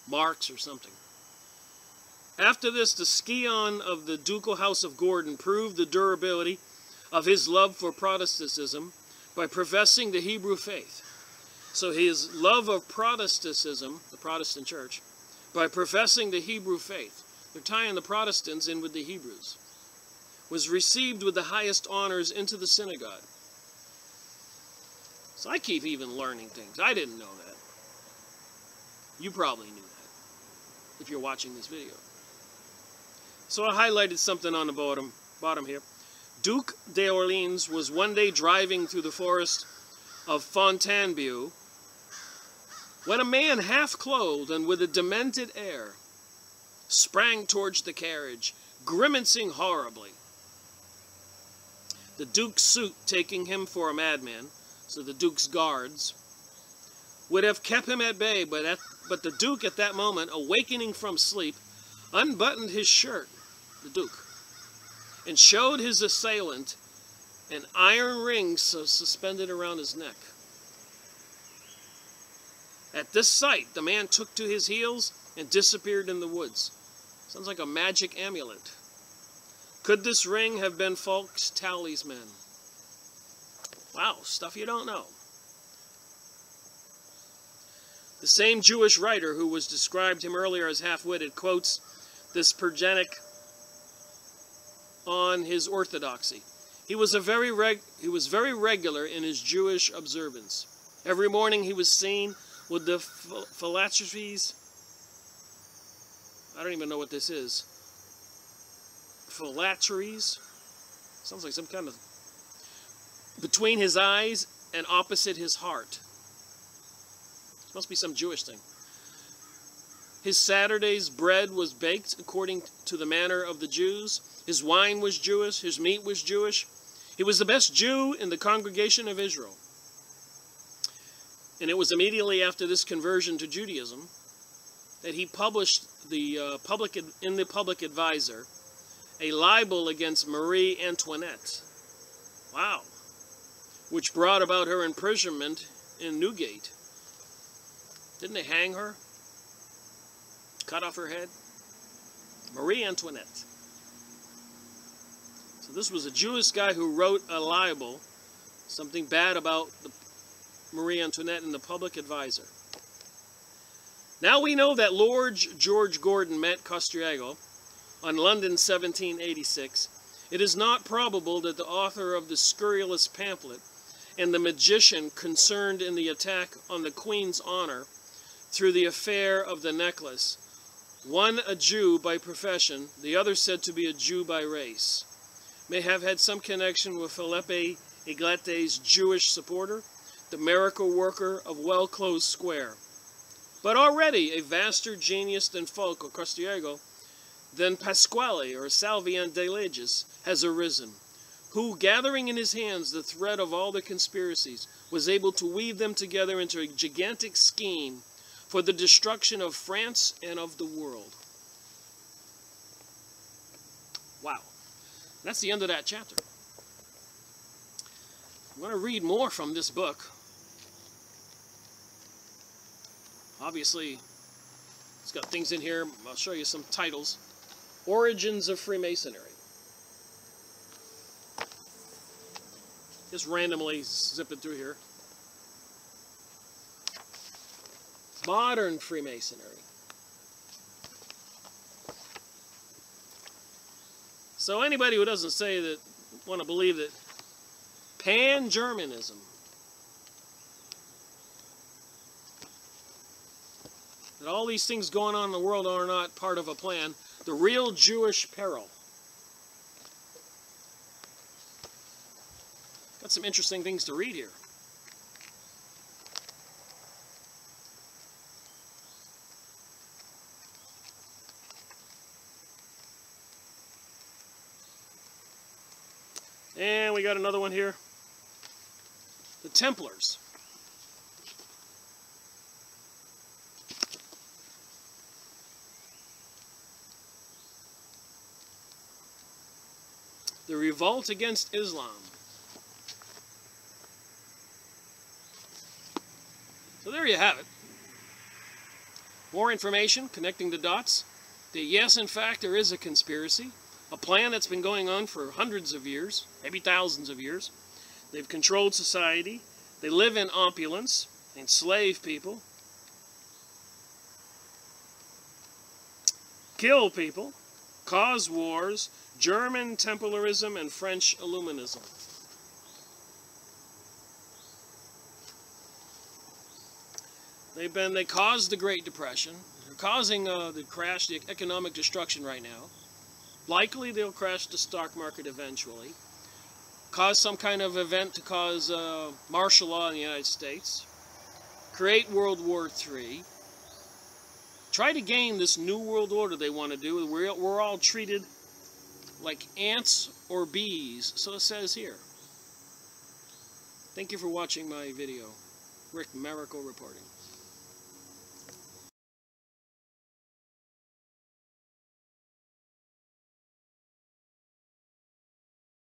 marks or something. After this, the scion of the ducal house of Gordon proved the durability of his love for Protestantism by professing the Hebrew faith. So his love of Protestantism, the Protestant church, by professing the Hebrew faith, they're tying the Protestants in with the Hebrews, was received with the highest honors into the synagogue. So I keep even learning things. I didn't know that. You probably knew that if you're watching this video. So I highlighted something on the bottom here. Duc d'Orléans was one day driving through the forest of Fontainebleau when a man half-clothed and with a demented air sprang towards the carriage, grimacing horribly. The Duke's suit, taking him for a madman, so the Duke's guards, would have kept him at bay, but the Duke at that moment, awakening from sleep, unbuttoned his shirt, the Duke, and showed his assailant an iron ring suspended around his neck. At this sight, the man took to his heels and disappeared in the woods. Sounds like a magic amulet. Could this ring have been Falk's talisman? Wow, stuff you don't know. The same Jewish writer who was described him earlier as half-witted quotes this Pergenic on his orthodoxy. He was very regular in his Jewish observance. Every morning he was seen with the phylacteries. I don't even know what this is. Phylacteries? Sounds like some kind of... between his eyes and opposite his heart. Must be some Jewish thing. His Saturday's bread was baked according to the manner of the Jews. His wine was Jewish. His meat was Jewish. He was the best Jew in the congregation of Israel. And it was immediately after this conversion to Judaism that he published in the Public Advisor a libel against Marie Antoinette. Wow. Which brought about her imprisonment in Newgate. Didn't they hang her? Cut off her head? Marie Antoinette. So this was a Jewish guy who wrote a libel, something bad about Marie Antoinette in the Public Advisor. Now we know that Lord George Gordon met Castiglione on London 1786. It is not probable that the author of the scurrilous pamphlet and the magician concerned in the attack on the Queen's honor through the affair of the necklace, one a Jew by profession, the other said to be a Jew by race, may have had some connection with Philippe Egletti's Jewish supporter, the miracle worker of well-closed square. But already a vaster genius than Fulk or Castiglione, than Pasquale or Salvian de Legis has arisen, who, gathering in his hands the thread of all the conspiracies, was able to weave them together into a gigantic scheme for the destruction of France and of the world. Wow. That's the end of that chapter. I want to read more from this book. Obviously, it's got things in here. I'll show you some titles. Origins of Freemasonry. Just randomly zipping through here. Modern Freemasonry. So anybody who doesn't say that, want to believe that Pan-Germanism, that all these things going on in the world are not part of a plan, the real Jewish peril. Got some interesting things to read here. And we got another one here. The Templars. The Revolt Against Islam. So there you have it. More information, connecting the dots. That yes, in fact, there is a conspiracy. A plan that's been going on for hundreds of years, maybe thousands of years. They've controlled society. They live in opulence, enslave people, kill people, cause wars, German Templarism and French Illuminism. They caused the Great Depression. They're causing the crash, the economic destruction right now. Likely they'll crash the stock market eventually. Cause some kind of event to cause martial law in the United States. Create World War III. Try to gain this new world order they want to do. We're all treated like ants or bees. So it says here. Thank you for watching my video. Rick Miracle reporting.